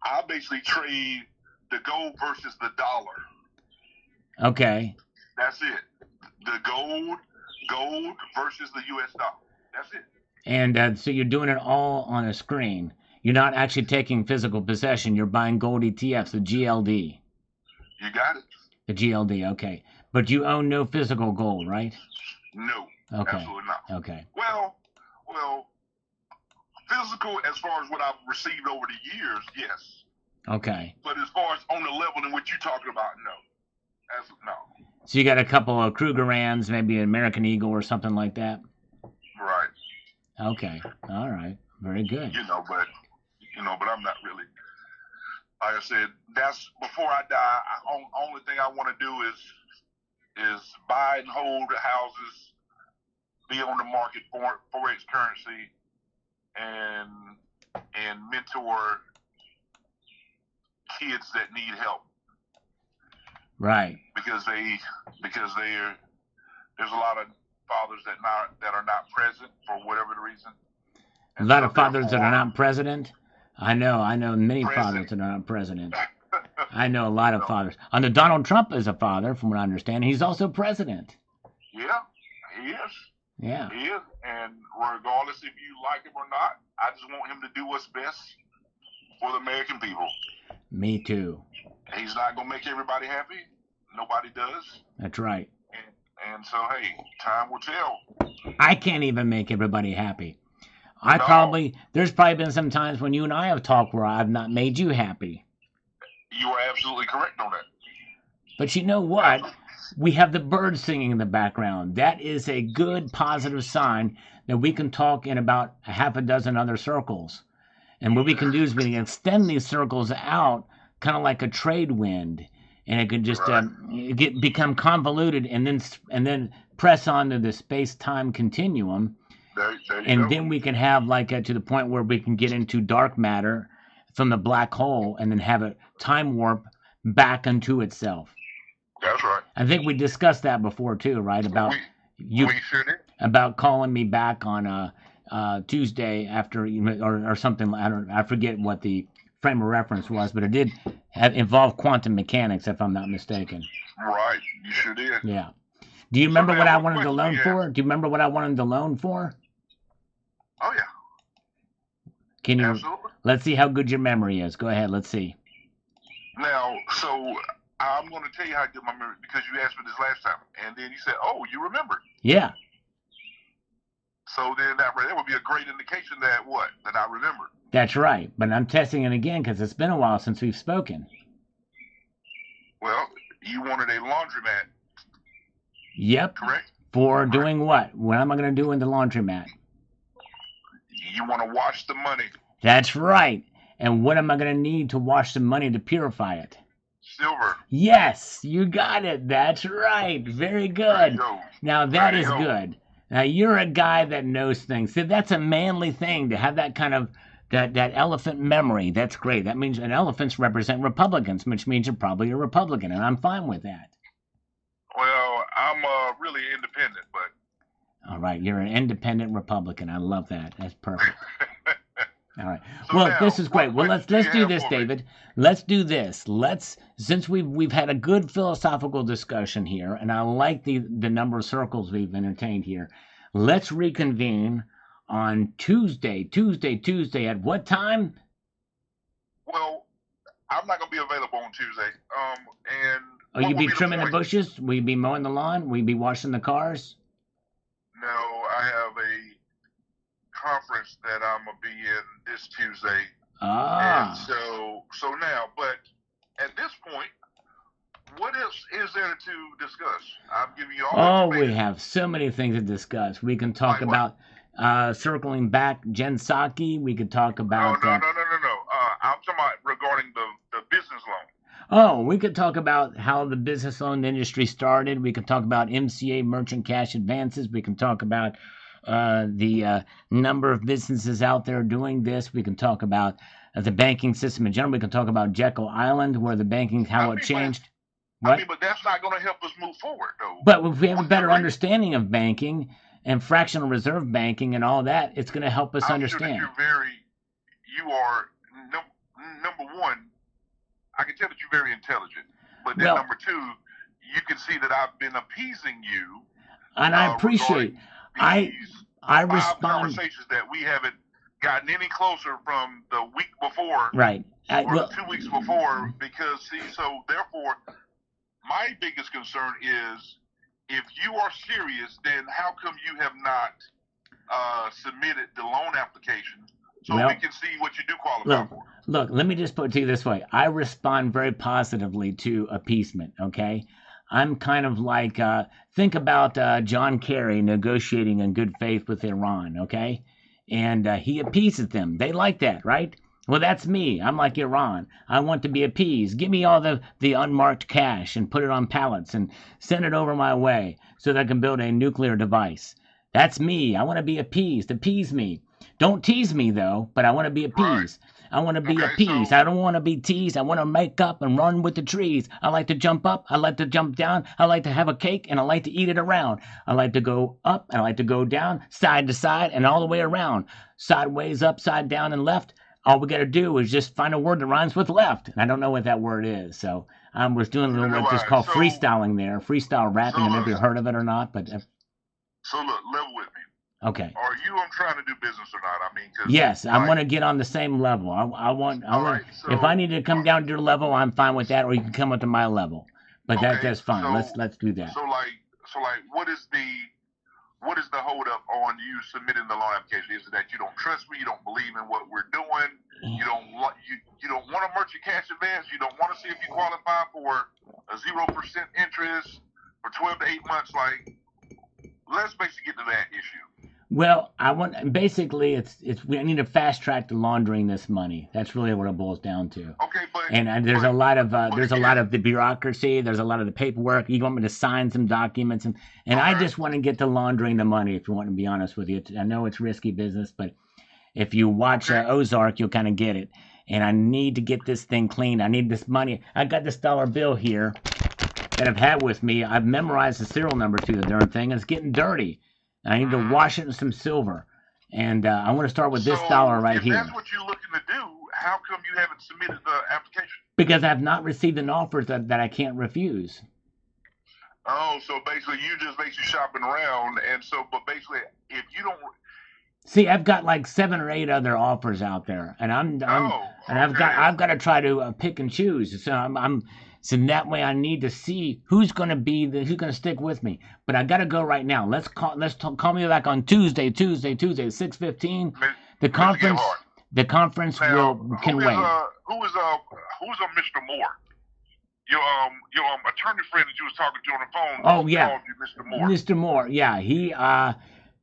I basically trade the gold versus the dollar. Okay. That's it. The gold versus the U.S. dollar. That's it. And so you're doing it all on a screen. You're not actually taking physical possession. You're buying gold ETFs, the GLD. You got it. The GLD, okay. But you own no physical gold, right? No. Okay. Absolutely not. Okay. Well, physical as far as what I've received over the years, yes. Okay. But as far as on the level in which you're talking about, no. No. So you got a couple of Krugerrands, maybe an American Eagle or something like that? Right. Okay. All right. Very good. But I'm not really. Like I said, that's before I die. Only thing I want to do is buy and hold houses, be on the market for forex currency, and mentor kids that need help. Right. Because there's a lot of fathers that are not present for whatever the reason. A lot of fathers that are not president. I know many fathers that are not president. I know a lot of fathers. And Donald Trump is a father, from what I understand. He's also president. Yeah, he is. Yeah. He is. And regardless if you like him or not, I just want him to do what's best for the American people. Me too. He's not going to make everybody happy. Nobody does. That's right. And so, hey, time will tell. I can't even make everybody happy. There's probably been some times when you and I have talked where I've not made you happy. You are absolutely correct on that. But you know what? We have the birds singing in the background. That is a good, positive sign that we can talk in about a half a dozen other circles. And what we can do is we can extend these circles out, kind of like a trade wind, and it can just become convoluted, and then press onto the space-time continuum. Then we can have to the point where we can get into dark matter from the black hole, and then have it time warp back into itself. That's right. I think we discussed that before too, right? About we sure did. About calling me back on Tuesday after or something. I forget what the frame of reference was, but it did involve quantum mechanics, if I'm not mistaken. Right, you sure did. Yeah. Do you remember what I wanted to loan for? Do you remember what I wanted to loan for? Oh yeah. Can you? Absolutely. Let's see how good your memory is. Go ahead. Let's see. Now, so I'm going to tell you how good my memory, because you asked me this last time, and then you said, "Oh, you remembered." Yeah. So then that would be a great indication that I remembered. That's right, but I'm testing it again because it's been a while since we've spoken. Well, you wanted a laundromat. Yep. Correct. For doing what? What am I going to do in the laundromat? You want to wash the money. That's right. And what am I going to need to wash the money to purify it? Silver. Yes, you got it. That's right. Very good. Now that is good. Now you're a guy that knows things. See, that's a manly thing to have that kind of that elephant memory. That's great. That means and elephants represent Republicans, which means you're probably a Republican, and I'm fine with that. Well, I'm really independent, but. All right, you're an independent Republican. I love that. That's perfect. All right. So Well, now, this is great. Well, let's do this, me? David. Let's do this. Since we've had a good philosophical discussion here, and I like the number of circles we've entertained here. Let's reconvene on Tuesday at what time? Well, I'm not gonna be available on Tuesday. And Oh, you be trimming the bushes? Will you be mowing the lawn? Will you be washing the cars? No, I have a conference that I'm gonna be in this Tuesday. Ah. And so now, but at this point, what else is there to discuss? I'm giving you all. Oh, we have so many things to discuss. We can talk about circling back Jen Psaki. We could talk about. No. I'm talking about regarding the business loan. Oh, we could talk about how the business loan industry started. We could talk about MCA, merchant cash advances. We can talk about the number of businesses out there doing this. We can talk about the banking system in general. We can talk about Jekyll Island, where the banking, how it changed. But that's not going to help us move forward, though. But if we have a better understanding of banking and fractional reserve banking and all that, it's going to help us understand. Sure that you are, number one, I can tell that you're very intelligent. But then number two, you can see that I've been appeasing you. And I appreciate I respond. Conversations that we haven't gotten any closer from the week before. Right. Or 2 weeks before, because, so therefore, my biggest concern is if you are serious, then how come you have not submitted the loan application so we can see what you do qualify for? Look, let me just put it to you this way. I respond very positively to appeasement, okay? I'm kind of like, think about John Kerry negotiating in good faith with Iran, okay? And he appeases them. They like that, right? Well, that's me. I'm like Iran. I want to be appeased. Give me all the unmarked cash and put it on pallets and send it over my way so that I can build a nuclear device. That's me. I want to be appeased. Appease me. Don't tease me, though, but I want to be appeased. Right. I want to be appeased. I don't want to be teased. I want to make up and run with the trees. I like to jump up. I like to jump down. I like to have a cake, and I like to eat it around. I like to go up. I like to go down, side to side, and all the way around. Sideways, upside down, and left. All we got to do is just find a word that rhymes with left. And I don't know what that word is. So I was doing a little what just called freestyling there. Freestyle rapping. I don't know if you heard of it or not. But so look, level with me. Okay. Are you trying to do business or not? I mean, yes, I want to get on the same level. I want. Right, so, if I need to come down to your level, I'm fine with that. Or you can come up to my level. But that's fine. So, let's do that. So like, what is the hold up on you submitting the loan application? Is it that you don't trust me? You don't believe in what we're doing? You don't want a merchant cash advance? You don't want to see if you qualify for a 0% interest for 12 to 8 months? Like, let's basically get to that issue. Well, basically it's we need to fast track the laundering this money. That's really what it boils down to. Okay, but there's a lot of the bureaucracy. There's a lot of the paperwork. You want me to sign some documents, and I just want to get to laundering the money. If you want to be honest with you, I know it's risky business, but if you watch Ozark, you'll kind of get it. And I need to get this thing clean. I need this money. I got this dollar bill here that I've had with me. I've memorized the serial number to the darn thing. It's getting dirty. I need to wash it in some silver. And I want to start with this dollar right here. If that's what you're looking to do, how come you haven't submitted the application? Because I've not received an offer that I can't refuse. Oh, so basically you just shopping around. And so, but basically, if you don't... See, I've got like 7 or 8 other offers out there. And I've got to try to pick and choose. So So that way I need to see who's going to stick with me. But I got to go right now. Call me back on Tuesday, 6:15. The conference can wait. Who's Mr. Moore? Your attorney friend that you was talking to on the phone. Oh yeah, called you Mr. Moore. Mr. Moore. Yeah,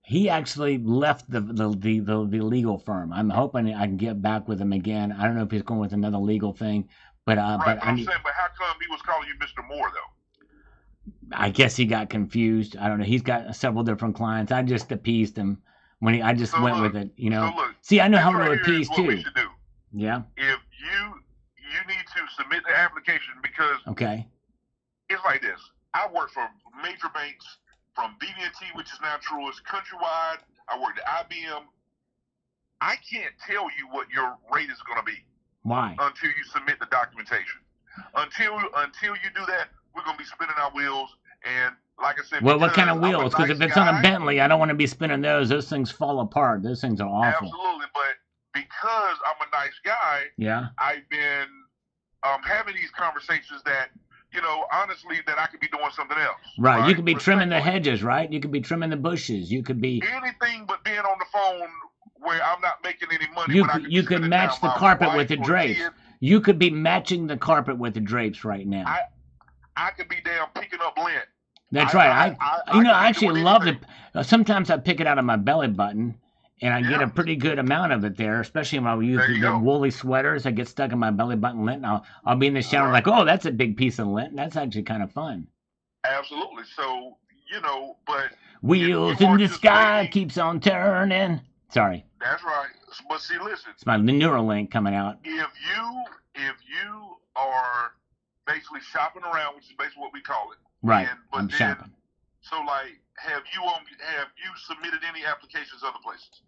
he actually left the legal firm. I'm hoping I can get back with him again. I don't know if he's going with another legal thing. But I'm saying, but how come he was calling you Mr. Moore though? I guess he got confused. I don't know. He's got several different clients. I just appeased him when I just went with it. You know. See, I know how to appease too. We should do. Yeah. If you need to submit the application because it's like this. I work for major banks from BB&T, which is now Truist, Countrywide. I worked at IBM. I can't tell you what your rate is going to be. Why? Until you submit the documentation. Until you do that, we're going to be spinning our wheels. And like I said, well, what kind of wheels? Because nice if it's guy, on a Bentley, I don't want to be spinning those. Those things fall apart. Those things are awful. Absolutely, but because I'm a nice guy, yeah, I've been having these conversations that, honestly, that I could be doing something else. Right. You could be trimming the hedges, right? You could be trimming the bushes. You could be anything but being on the phone where I'm not making any money. You could match the carpet with the drapes. You could be matching the carpet with the drapes right now. I could be damn picking up lint. That's right. I actually love it. Sometimes I pick it out of my belly button, and I get a pretty good amount of it there, especially when I use the woolly sweaters. I get stuck in my belly button lint, and I'll be in the shower like, oh, that's a big piece of lint. That's actually kind of fun. Absolutely. So, but... Wheels in the sky keeps on turning. Sorry. That's right. But see, listen. It's my Neuralink coming out. If you are basically shopping around, which is basically what we call it. Right. I'm shopping. So, like, have you submitted any applications other places?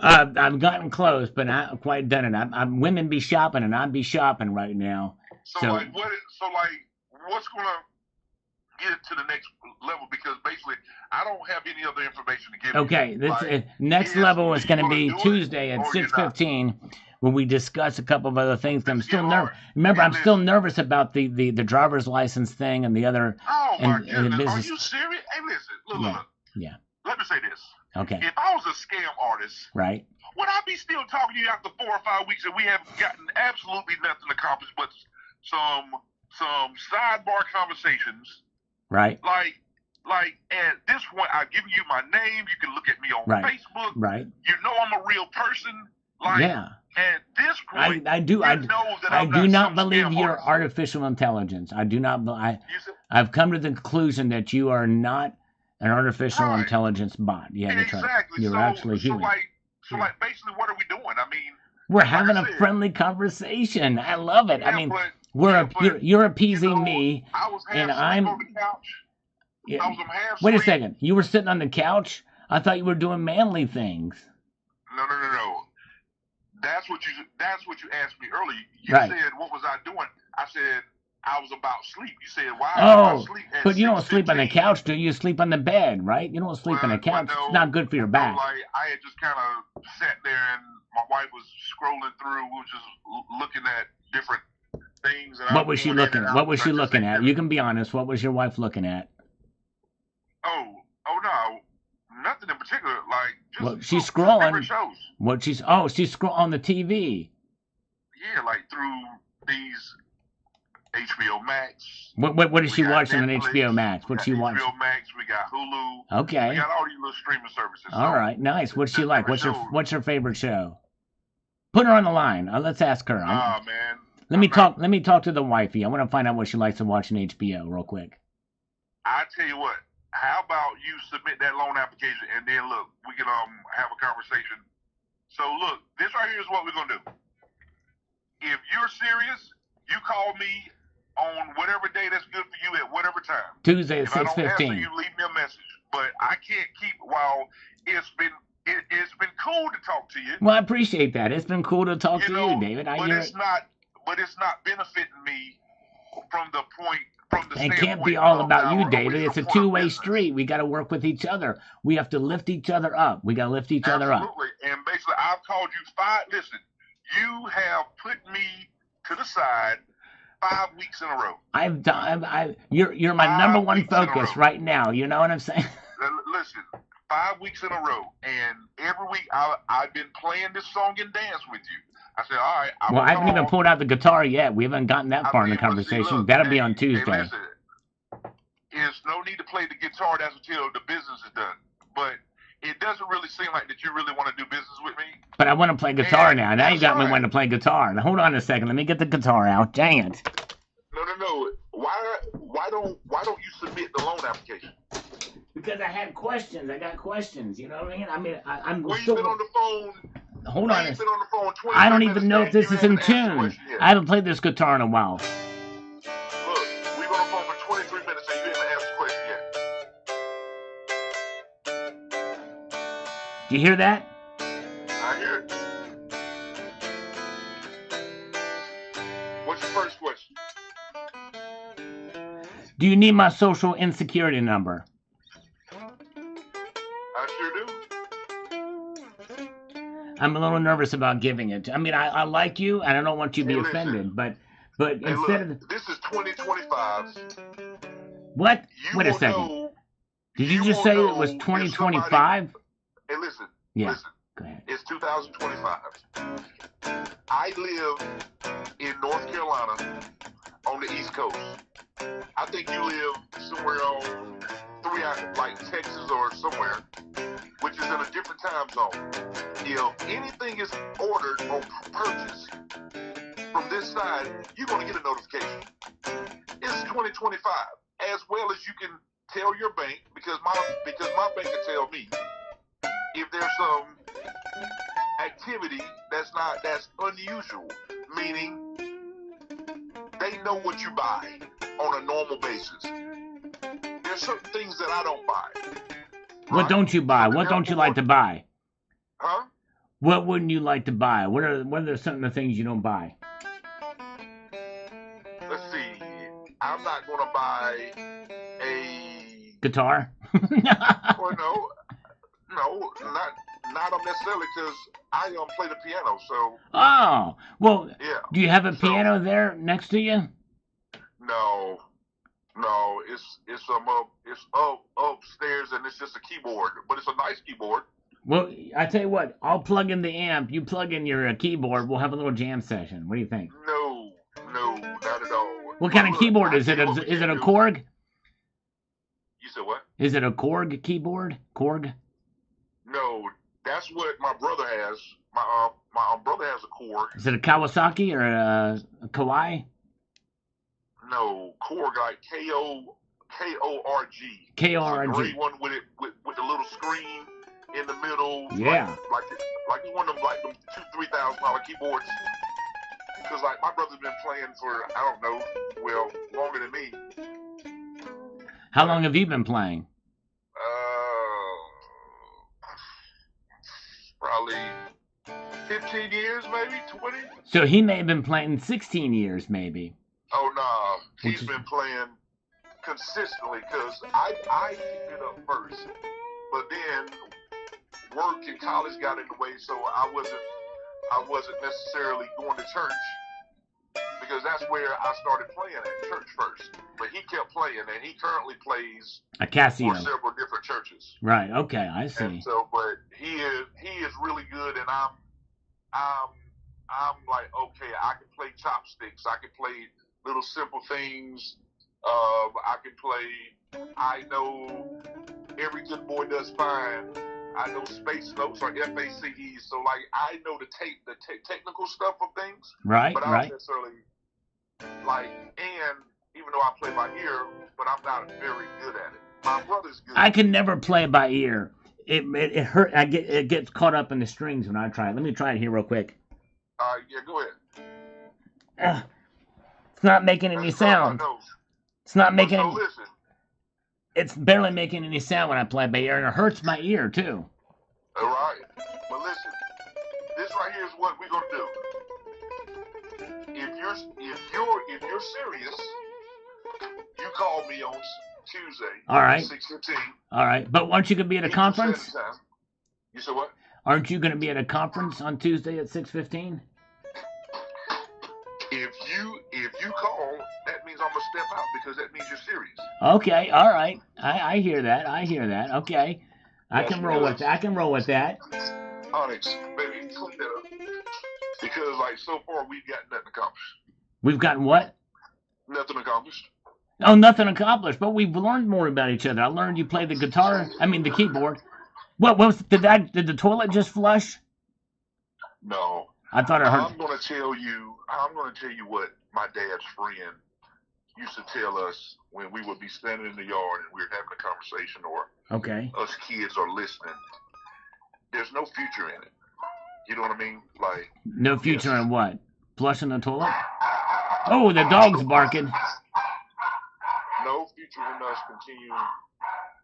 I've gotten close, but I haven't quite done it. I'm women be shopping, and I'd be shopping right now. So what's going to get it to the next level? Because basically, I don't have any other information to give you. Okay, this next level is going to be Tuesday at 6:15 when we discuss a couple of other things. I'm still nervous. Remember, I'm still nervous about the driver's license thing and the other. Oh my goodness! Are you serious? Hey, listen, look. Yeah. Let me say this. Okay. If I was a scam artist, right, would I be still talking to you after 4 or 5 weeks and we have gotten absolutely nothing accomplished but some sidebar conversations? Right. Like at this point, I've given you my name. You can look at me on Facebook. Right. You know I'm a real person. Like, at this point, I do not believe you're artificial intelligence. I do not. I've come to the conclusion that you are not an artificial intelligence bot. Yeah, exactly. You're actually human. So basically, what are we doing? I mean, we're having a friendly conversation. I love it. Yeah, I mean, but, you're appeasing me, I was and I'm. On the couch. Yeah. Wait a second. You were sitting on the couch? I thought you were doing manly things. No. That's what you asked me earlier. You said, what was I doing? I said, I was about sleep. You said, why was I sleep? But you don't sleep on the couch, do you? You sleep on the bed, right? You don't sleep on the couch. It's not good for your back. I had just kind of sat there and my wife was scrolling through. We were just looking at different things. What was she looking at? What was she looking at? You can be honest. What was your wife looking at? Oh no. Nothing in particular. Like, just she's scrolling. Shows. She's scrolling on the TV. Yeah, like through these HBO Max. What is she watching on HBO Max? What's she watching? HBO Max. We got Hulu. Okay. We got all these little streaming services. All right, nice. What's she like? What's her favorite show? Put her on the line. Let's ask her. Man. Let me talk to the wifey. I want to find out what she likes to watch on HBO real quick. I tell you what. How about you submit that loan application and then look, we can have a conversation. So look, this right here is what we're gonna do. If you're serious, you call me on whatever day that's good for you at whatever time. Tuesday at 6:15. If I don't answer, you leave me a message. But I can't keep while it's been cool to talk to you. Well, I appreciate that. It's been cool to talk to you, David. It's not benefiting me from the point. It can't be all about you, David. It's a two-way street. We got to work with each other. We have to lift each other up. We got to lift each other up. Absolutely. And basically, I've called you 5. Listen, you have put me to the side 5 weeks in a row. You're my number one focus right now. You know what I'm saying? Listen, 5 weeks in a row, and every week I've been playing this song and dance with you. I said, all right. I haven't even pulled out the guitar yet. We haven't gotten that far in the conversation. That'll be on Tuesday. Hey, listen, there's no need to play the guitar. That's until the business is done. But it doesn't really seem like that you really want to do business with me. But I want to play guitar now. Now you got me wanting to play guitar. Now, hold on a second. Let me get the guitar out. Dang it. No. Why don't you submit the loan application? Because I had questions. I got questions. You know what I mean? I'm Well, you've been on the phone. Hold on. You've been on the phone 20 I don't even know if this is in tune. I haven't played this guitar in a while. Look, we've been on the phone for 23 minutes and you haven't asked a question yet. Do you hear that? I first question? Do you need my social insecurity number? I sure do. I'm a little nervous about giving it. I mean, I like you, and I don't want you to be offended, but instead of... This is 2025. What? Wait a second. Did you just say it was 2025? Hey, listen. Yeah. Listen. Go ahead. It's 2025. I live in North Carolina on the East Coast. I think you live somewhere on like Texas or somewhere, which is in a different time zone. If anything is ordered or purchased from this side, you're going to get a notification. It's 2025. As well as you can tell your bank, because my bank can tell me if there's some activity that's unusual, meaning they know what you buy on a normal basis. There's certain things that I don't buy. What right? Don't you buy? What don't you like to buy? Huh? What wouldn't you like to buy? What are some of the things you don't buy? Let's see. I'm not going to buy a guitar. Well, no, not necessarily, because I play the piano. So. Oh, well. Yeah. Do you have a piano there next to you? No. It's upstairs, and it's just a keyboard, but it's a nice keyboard. Well, I tell you what, I'll plug in the amp. You plug in your keyboard. We'll have a little jam session. What do you think? No, not at all. What kind of keyboard is it? Is it a Korg? You said what? Is it a Korg keyboard? Korg? No, that's what my brother has. My brother has a Korg. Is it a Kawasaki or a Kawai? No, Korg, like K-O-R-G. K-O-R-G. The gray one with the little screen in the middle. Yeah. Like one of them, like them $2,000-$3,000 keyboards. Because like my brother's been playing for, I don't know, well, longer than me. How long have you been playing? Probably 15 years, maybe 20. So he may have been playing 16 years, maybe. Oh no, he's been playing consistently, because I picked it up first, but then work and college got in the way, so I wasn't necessarily going to church, because that's where I started playing at church first. But he kept playing, and he currently plays a Casio for several different churches. Right. Okay, I see. And so, but he is really good, and I'm like, okay, I can play chopsticks, I can play little simple things. I can play. I know every good boy does fine. I know space notes or FACE. So like I know the technical stuff of things. Right. But I right. don't necessarily like. And even though I play by ear, but I'm not very good at it. My brother's good. I can never play by ear. It hurt. It gets caught up in the strings when I try it. Let me try it here real quick. Yeah, go ahead. It's not making any sound. It's not making any. Listen. It's barely making any sound when I play by ear, and it hurts my ear too. All right, but listen, this right here is what we're gonna do. If you're serious, you call me on Tuesday. All right. 6:15. All right, but aren't you gonna be at a conference? You said what? Aren't you gonna be at a conference on Tuesday at 6:15? If you call, that means I'm gonna step out, because that means you're serious. Okay, all right. I hear that. Okay, I can roll with that. Onyx, baby, clean that up. Because like so far we've got nothing accomplished. We've gotten what? Nothing accomplished. Oh, nothing accomplished. But we've learned more about each other. I learned you play the guitar. I mean the keyboard. What was did the toilet just flush? No. I thought I heard. I'm gonna tell you what my dad's friend used to tell us when we would be standing in the yard and we were having a conversation, or us kids are listening. There's no future in it. You know what I mean? Like no future in what? Flushing the toilet? Oh, the dog's barking. No future in us continuing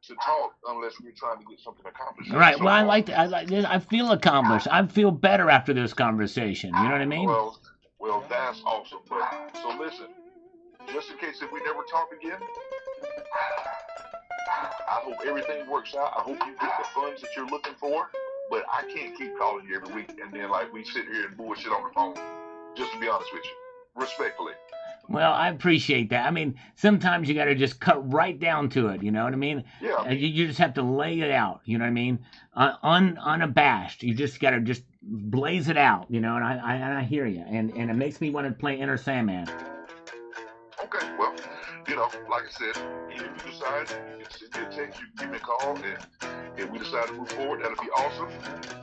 to talk unless we're trying to get something accomplished. Right. Well, I like this. I feel accomplished. I feel better after this conversation. You know what I mean? Well, Well, that's awesome. But so listen, just in case if we never talk again, I hope everything works out. I hope you get the funds that you're looking for. But I can't keep calling you every week and then like we sit here and bullshit on the phone. Just to be honest with you, respectfully. Well, I appreciate that. I mean, sometimes you got to just cut right down to it. You know what I mean? Yeah. You just have to lay it out. You know what I mean? Unabashed. You just got to just blaze it out. You know, and I hear you. And it makes me want to play Enter Sandman. Okay. Well, you know, like I said, if you decide, you can send me a text, you can give me a call, and if we decide to move forward, that'll be awesome.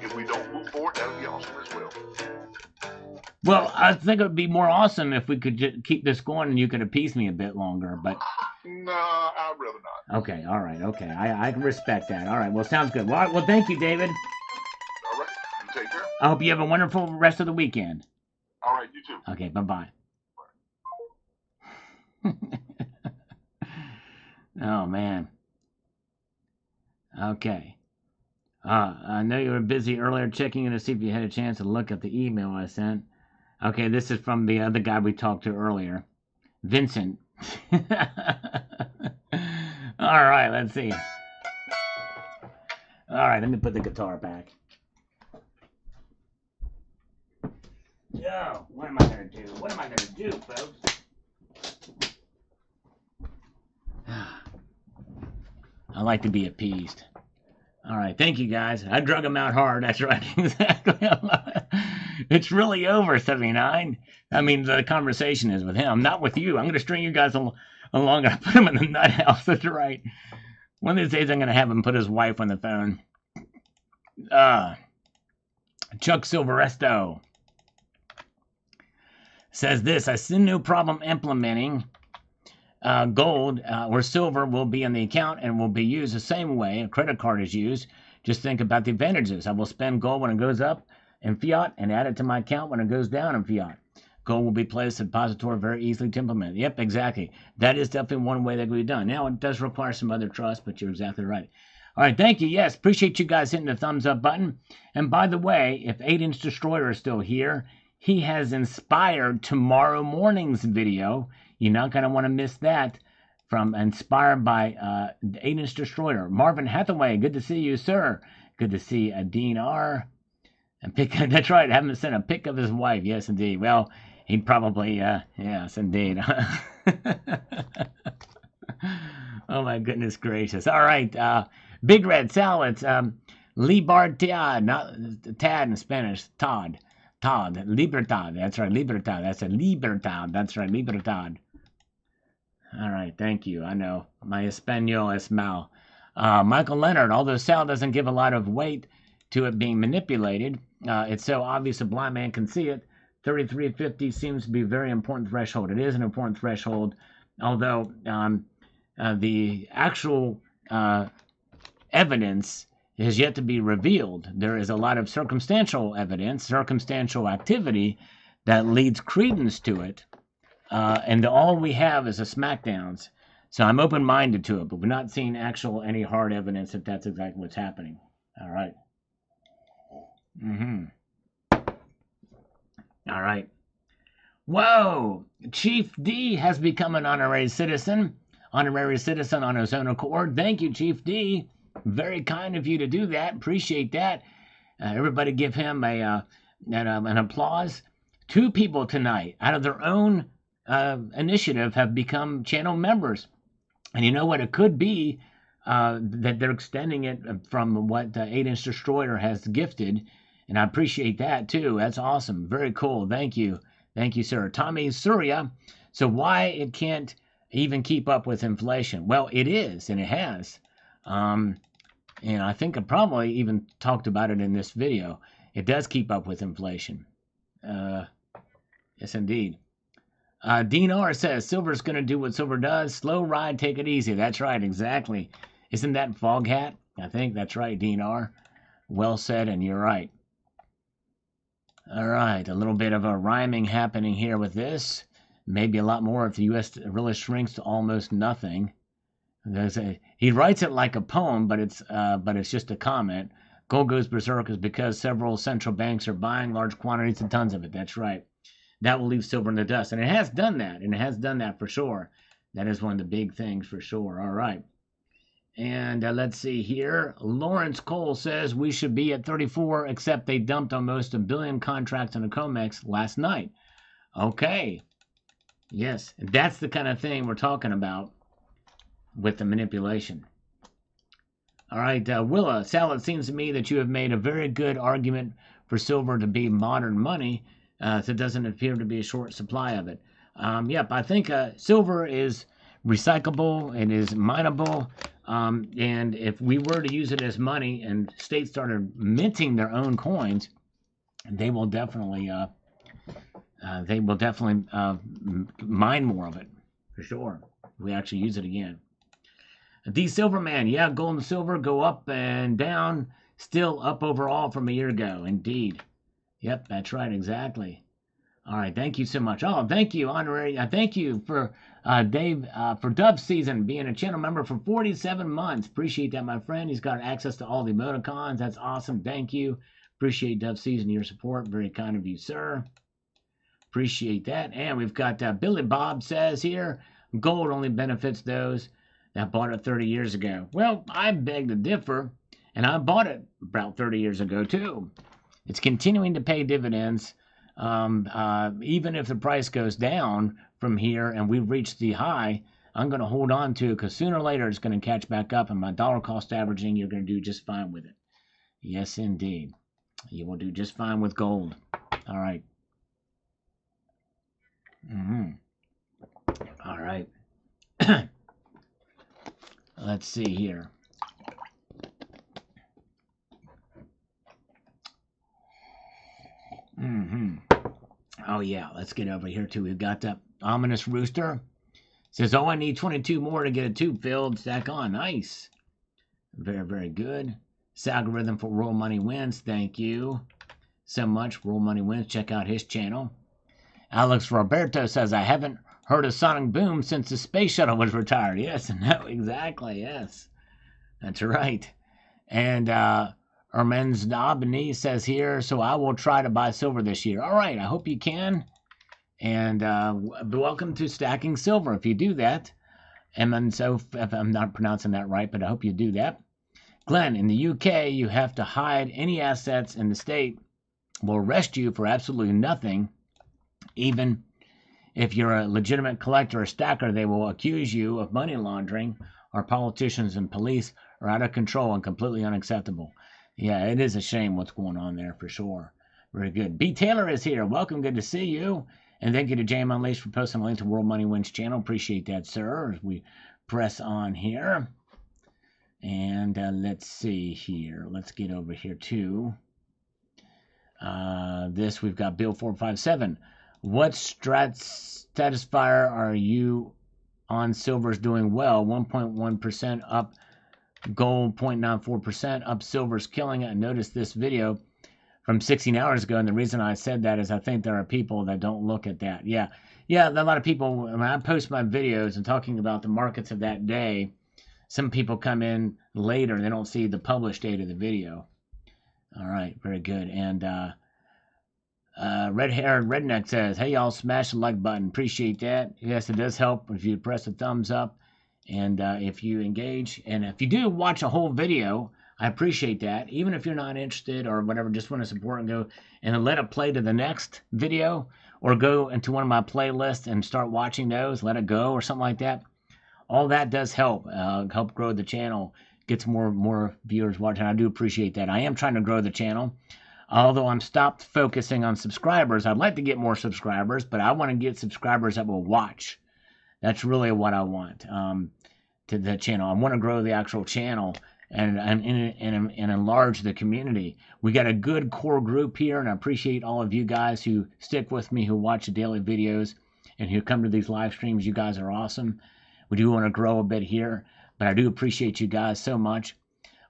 If we don't move forward, that'll be awesome as well. Well, I think it would be more awesome if we could just keep this going and you could appease me a bit longer, but... No, I'd rather not. Okay, all right, okay. I can respect that. All right, well, sounds good. Well, thank you, David. All right, you take care. I hope you have a wonderful rest of the weekend. All right, you too. Okay, bye-bye. Oh, man. Okay. I know you were busy earlier checking in to see if you had a chance to look at the email I sent. Okay, this is from the other guy we talked to earlier. Vincent. All right, let's see. All right, let me put the guitar back. Yo, what am I going to do? What am I going to do, folks? I like to be appeased. All right, thank you, guys. I drug him out hard. That's right, exactly. It's really over, 79. I mean, the conversation is with him, not with you. I'm going to string you guys along and put him in the nut house. That's right. One of these days, I'm going to have him put his wife on the phone. Chuck Silveresto says this: I see no problem implementing gold or silver will be in the account and will be used the same way a credit card is used. Just think about the advantages. I will spend gold when it goes up in fiat and add it to my account when it goes down in fiat. Gold will be placed in depository very easily to implement. Yep, exactly. That is definitely one way that can be done. Now, it does require some other trust, but you're exactly right. All right, thank you. Yes, appreciate you guys hitting the thumbs up button. And by the way, if 8-inch Destroyer is still here, he has inspired tomorrow morning's video. You're not going to want to miss that. From inspired by 8-inch Destroyer. Marvin Hathaway, good to see you, sir. Good to see Dean R. And that's right, I haven't sent a pic of his wife. Yes, indeed. Well, he'd probably, yes, indeed. Oh, my goodness gracious. All right, Big Red Salads. Libertad, not Tad in Spanish. Todd, Libertad. That's right, Libertad. That's a Libertad. That's right, Libertad. All right, thank you. I know. My Espanol es mal. Michael Leonard, although Sal doesn't give a lot of weight to it being manipulated, it's so obvious a blind man can see it. 3350 seems to be a very important threshold. It is an important threshold, although the actual evidence is yet to be revealed. There is a lot of circumstantial evidence, circumstantial activity that leads credence to it. And all we have is a smackdowns. So I'm open-minded to it, but we're not seeing any hard evidence that that's exactly what's happening. All right. All right. Whoa! Chief D has become an honorary citizen on his own accord. Thank you, Chief D. Very kind of you to do that. Appreciate that. Everybody give him an applause. 2 people tonight, out of their own initiative, have become channel members. And you know what? It could be that they're extending it from what 8-inch Destroyer has gifted. And I appreciate that, too. That's awesome. Very cool. Thank you. Thank you, sir. Tommy Surya. So why it can't even keep up with inflation? Well, it is, and it has. And I think I probably even talked about it in this video. It does keep up with inflation. Yes, indeed. Dean R says, Silver's going to do what Silver does. Slow ride, take it easy. That's right, exactly. Isn't that Foghat? I think that's right, Dean R. Well said, and you're right. All right, a little bit of a rhyming happening here with this. Maybe a lot more if the U.S. really shrinks to almost nothing. He writes it like a poem, but it's just a comment. Gold goes berserk is because several central banks are buying large quantities and tons of it. That's right. that will leave silver in the dust. And it has done that, and it has done that for sure. That is one of the big things for sure. All right. And let's see here. Lawrence Cole says we should be at 34, except they dumped almost $1 billion contracts on the COMEX last night. Okay. Yes, that's the kind of thing we're talking about with the manipulation. All right, Willa, Sal, it seems to me that you have made a very good argument for silver to be modern money, so it doesn't appear to be a short supply of it. Yep, I think silver is recyclable, it is mineable, and if we were to use it as money and states started minting their own coins, they will definitely mine more of it, for sure, if we actually use it again. The Silverman, yeah, gold and silver go up and down, still up overall from a year ago, indeed. Yep, that's right, exactly. All right, thank you so much. Oh, thank you, honorary. Thank you for Dave for Dove Season being a channel member for 47 months. Appreciate that, my friend. He's got access to all the emoticons. That's awesome. Thank you. Appreciate Dove Season, your support. Very kind of you, sir. Appreciate that. And we've got Billy Bob says here, gold only benefits those that bought it 30 years ago. Well, I beg to differ, and I bought it about 30 years ago too. It's continuing to pay dividends, even if the price goes down from here and we've reached the high. I'm going to hold on to it because sooner or later it's going to catch back up, and my dollar cost averaging, you're going to do just fine with it. Yes, indeed. You will do just fine with gold. All right. All right. Let's see here. Oh, yeah. Let's get over here, too. We've got the ominous rooster. Says, oh, I need 22 more to get a tube filled. Stack on. Nice. Very, very good. Algorithm for Roll Money Wins. Thank you so much. Roll Money Wins. Check out his channel. Alex Roberto says, I haven't heard a sonic boom since the space shuttle was retired. Yes, no, exactly, yes. That's right. And Ermen's Nobany says here, so I will try to buy silver this year. All right, I hope you can. And welcome to Stacking Silver if you do that. And so, if I'm not pronouncing that right, but I hope you do that. Glenn, in the UK, you have to hide any assets in the state will arrest you for absolutely nothing. Even if you're a legitimate collector or stacker, they will accuse you of money laundering. Our politicians and police are out of control and completely unacceptable. Yeah, it is a shame what's going on there for sure. Very good. B. Taylor is here. Welcome. Good to see you. And thank you to James Unleashed for posting a link to World Money Wins channel. Appreciate that, sir, as we press on here. And let's see here. Let's get over here to this. We've got Bill 457. What stratifier are you on? Silver's doing well, 1.1% up, gold 0.94% up, silver's killing it. I noticed this video from 16 hours ago, and the reason I said that is I think there are people that don't look at that. Yeah, a lot of people, when I post my videos and talking about the markets of that day, some people come in later and they don't see the published date of the video. All right, very good. And red-haired redneck says, hey, y'all, smash the like button. Appreciate that. Yes, it does help if you press a thumbs up and if you engage. And if you do watch a whole video, I appreciate that. Even if you're not interested or whatever, just want to support and go and let it play to the next video or go into one of my playlists and start watching those, let it go or something like that. All that does help grow the channel, gets more viewers watching. I do appreciate that. I am trying to grow the channel. Although I'm stopped focusing on subscribers, I'd like to get more subscribers, but I want to get subscribers that will watch. That's really what I want to the channel. I want to grow the actual channel and enlarge the community. We got a good core group here, and I appreciate all of you guys who stick with me, who watch the daily videos, and who come to these live streams. You guys are awesome. We do want to grow a bit here, but I do appreciate you guys so much.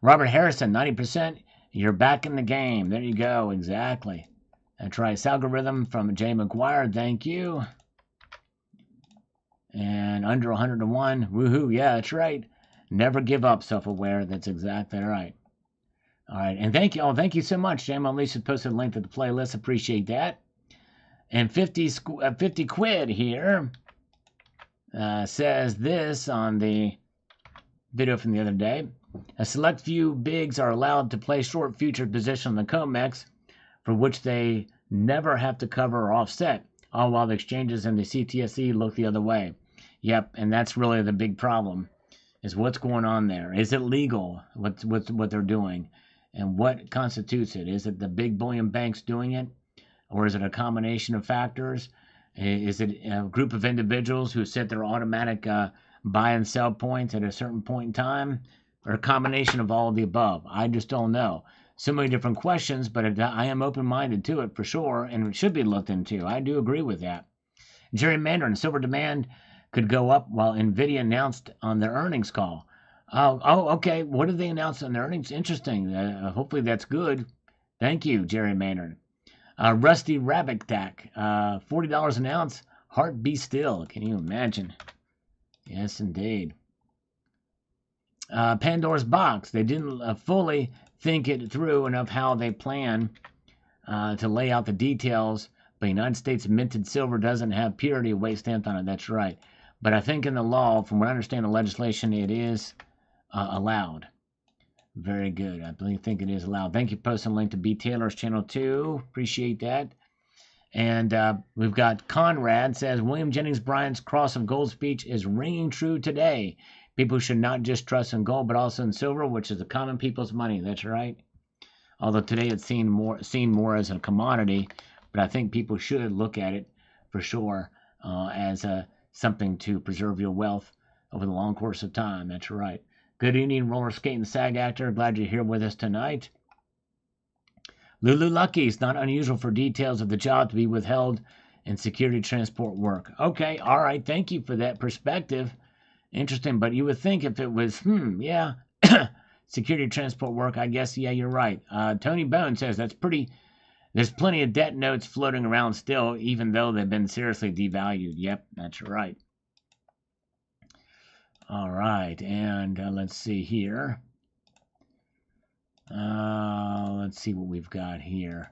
Robert Harrison, 90%. You're back in the game. There you go. Exactly. That's right. Algorithm from Jay McGuire. Thank you. And under 100 to 1. Woohoo. Yeah, that's right. Never give up, self-aware. That's exactly right. All right. And thank you. Oh, thank you so much. Jay Unleashed posted a link to the playlist. Appreciate that. And 50 quid here says this on the video from the other day. A select few bigs are allowed to play short future position on the COMEX, for which they never have to cover or offset, all while the exchanges and the CTSE look the other way. Yep, and that's really the big problem, is what's going on there. Is it legal, what they're doing? And what constitutes it? Is it the big bullion banks doing it? Or is it a combination of factors? Is it a group of individuals who set their automatic buy and sell points at a certain point in time? Or a combination of all of the above? I just don't know. So many different questions, but I am open-minded to it for sure, and it should be looked into. I do agree with that. Jerry Mandarin, silver demand could go up while NVIDIA announced on their earnings call. Oh, okay. What did they announce on their earnings? Interesting. Hopefully that's good. Thank you, Jerry Mandarin. Rusty Rabbit Tack, $40 an ounce. Heart be still. Can you imagine? Yes, indeed. Pandora's Box. They didn't fully think it through enough how they plan to lay out the details. But United States minted silver doesn't have purity weight stamped on it. That's right. But I think in the law, from what I understand the legislation, it is allowed. Very good. I think it is allowed. Thank you for posting a link to B. Taylor's channel too. Appreciate that. And we've got Conrad says, William Jennings Bryan's Cross of Gold speech is ringing true today. People should not just trust in gold, but also in silver, which is the common people's money. That's right. Although today it's seen more as a commodity, but I think people should look at it for sure as something to preserve your wealth over the long course of time. That's right. Good evening, roller skating SAG actor. Glad you're here with us tonight. Lulu Lucky, it's not unusual for details of the job to be withheld in security transport work. Okay, all right. Thank you for that perspective. Interesting, but you would think if it was, yeah, security transport work, I guess, yeah, you're right. Tony Bone says there's plenty of debt notes floating around still, even though they've been seriously devalued. Yep, that's right. All right, and let's see here. Let's see what we've got here.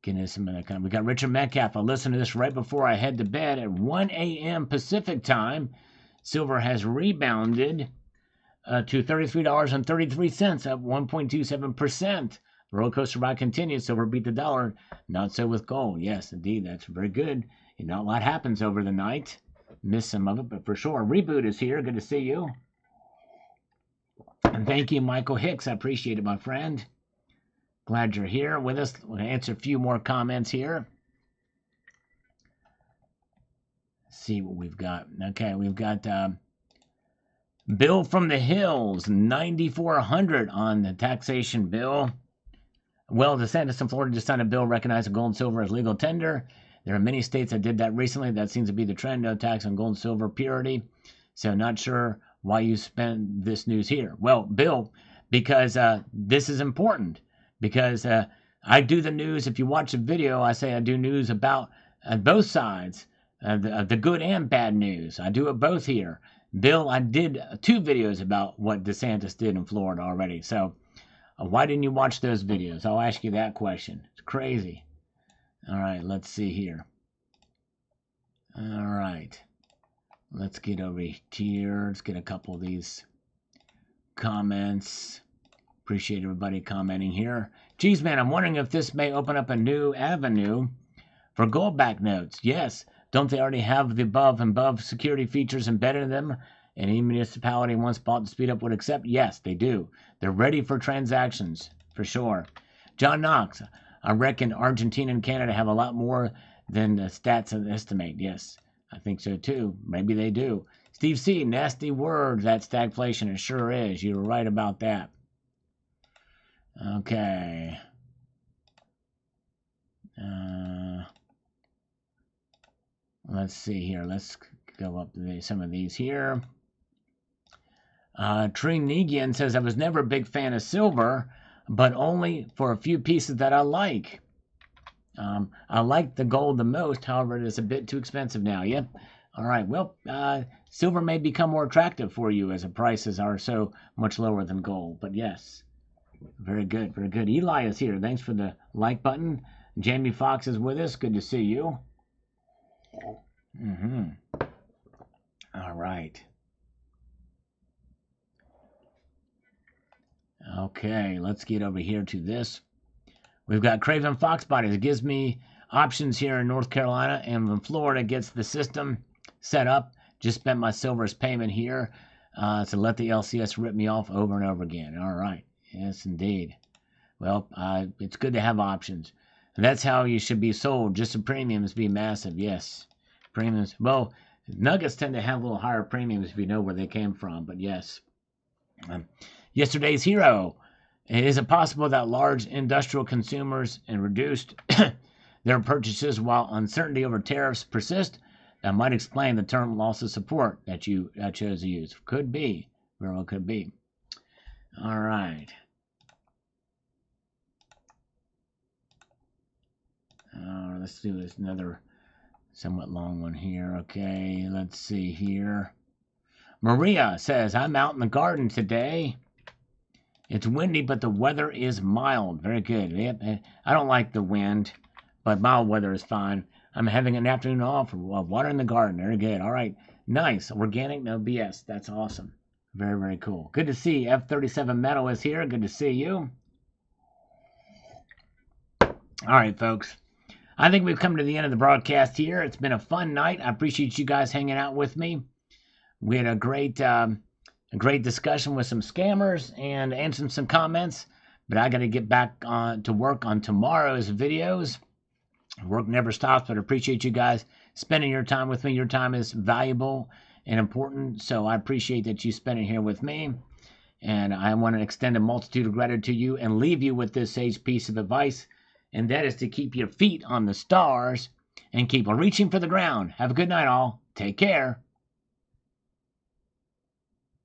Getting some of that kind. We got Richard Metcalf. I listened to this right before I head to bed at 1 a.m. Pacific time. Silver has rebounded to $33.33, up 1.27%. The roller coaster ride continues. Silver beat the dollar. Not so with gold. Yes, indeed, that's very good. Not a lot happens over the night. Missed some of it, but for sure. Reboot is here. Good to see you. And thank you, Michael Hicks. I appreciate it, my friend. Glad you're here with us. We'll answer a few more comments here. See what we've got. Okay, we've got Bill from the Hills, 9,400 on the taxation bill. Well, DeSantis in Florida just signed a bill recognizing gold and silver as legal tender. There are many states that did that recently. That seems to be the trend, no tax on gold and silver purity. So not sure why you spend this news here. Well, Bill, because this is important. Because I do the news. If you watch the video, I say I do news about both sides, the good and bad news. I do it both here. Bill, I did 2 videos about what DeSantis did in Florida already. So why didn't you watch those videos? I'll ask you that question. It's crazy. All right, let's see here. All right. Let's get over here. Let's get a couple of these comments. Appreciate everybody commenting here. Geez, man, I'm wondering if this may open up a new avenue for gold-backed notes. Yes. Don't they already have the above and above security features embedded in them? Any municipality once bought to speed up would accept? Yes, they do. They're ready for transactions, for sure. John Knox, I reckon Argentina and Canada have a lot more than the stats estimate. Yes, I think so too. Maybe they do. Steve C., nasty word, that stagflation. It sure is. You were right about that. Okay. Let's see here. Let's go up to some of these here. Trinigian says, I was never a big fan of silver, but only for a few pieces that I like. I like the gold the most. However, it is a bit too expensive now. Yep. All right. Well, silver may become more attractive for you as the prices are so much lower than gold. But yes, very good. Very good. Eli is here. Thanks for the like button. Jamie Fox is with us. Good to see you. Mm-hmm. All right. Okay, let's get over here to this. We've got Craven Fox Bodies. It gives me options here in North Carolina, and when Florida gets the system set up, just spent my silver's payment here to let the LCS rip me off over and over again. All right. Yes, indeed. Well, it's good to have options. And that's how you should be sold. Just the premiums be massive. Yes. Premiums. Well, nuggets tend to have a little higher premiums if you know where they came from, but yes. Yesterday's hero. Is it possible that large industrial consumers and reduced their purchases while uncertainty over tariffs persist? That might explain the term loss of support that you chose to use. Could be. Very well could be. All right. Let's do this another somewhat long one here. Okay, let's see here. Maria says, I'm out in the garden today. It's windy, but the weather is mild. Very good. I don't like the wind, but mild weather is fine. I'm having an afternoon off of watering the garden. Very good. All right. Nice. Organic, no BS. That's awesome. Very, very cool. Good to see F37 Metal is here. Good to see you. All right, folks. I think we've come to the end of the broadcast here. It's been a fun night. I appreciate you guys hanging out with me. We had a great discussion with some scammers and answering some comments. But I got to get back to work on tomorrow's videos. Work never stops, but I appreciate you guys spending your time with me. Your time is valuable and important, so I appreciate that you spend it here with me. And I want to extend a multitude of gratitude to you and leave you with this sage piece of advice, and that is to keep your feet on the stars and keep reaching for the ground. Have a good night, all. Take care.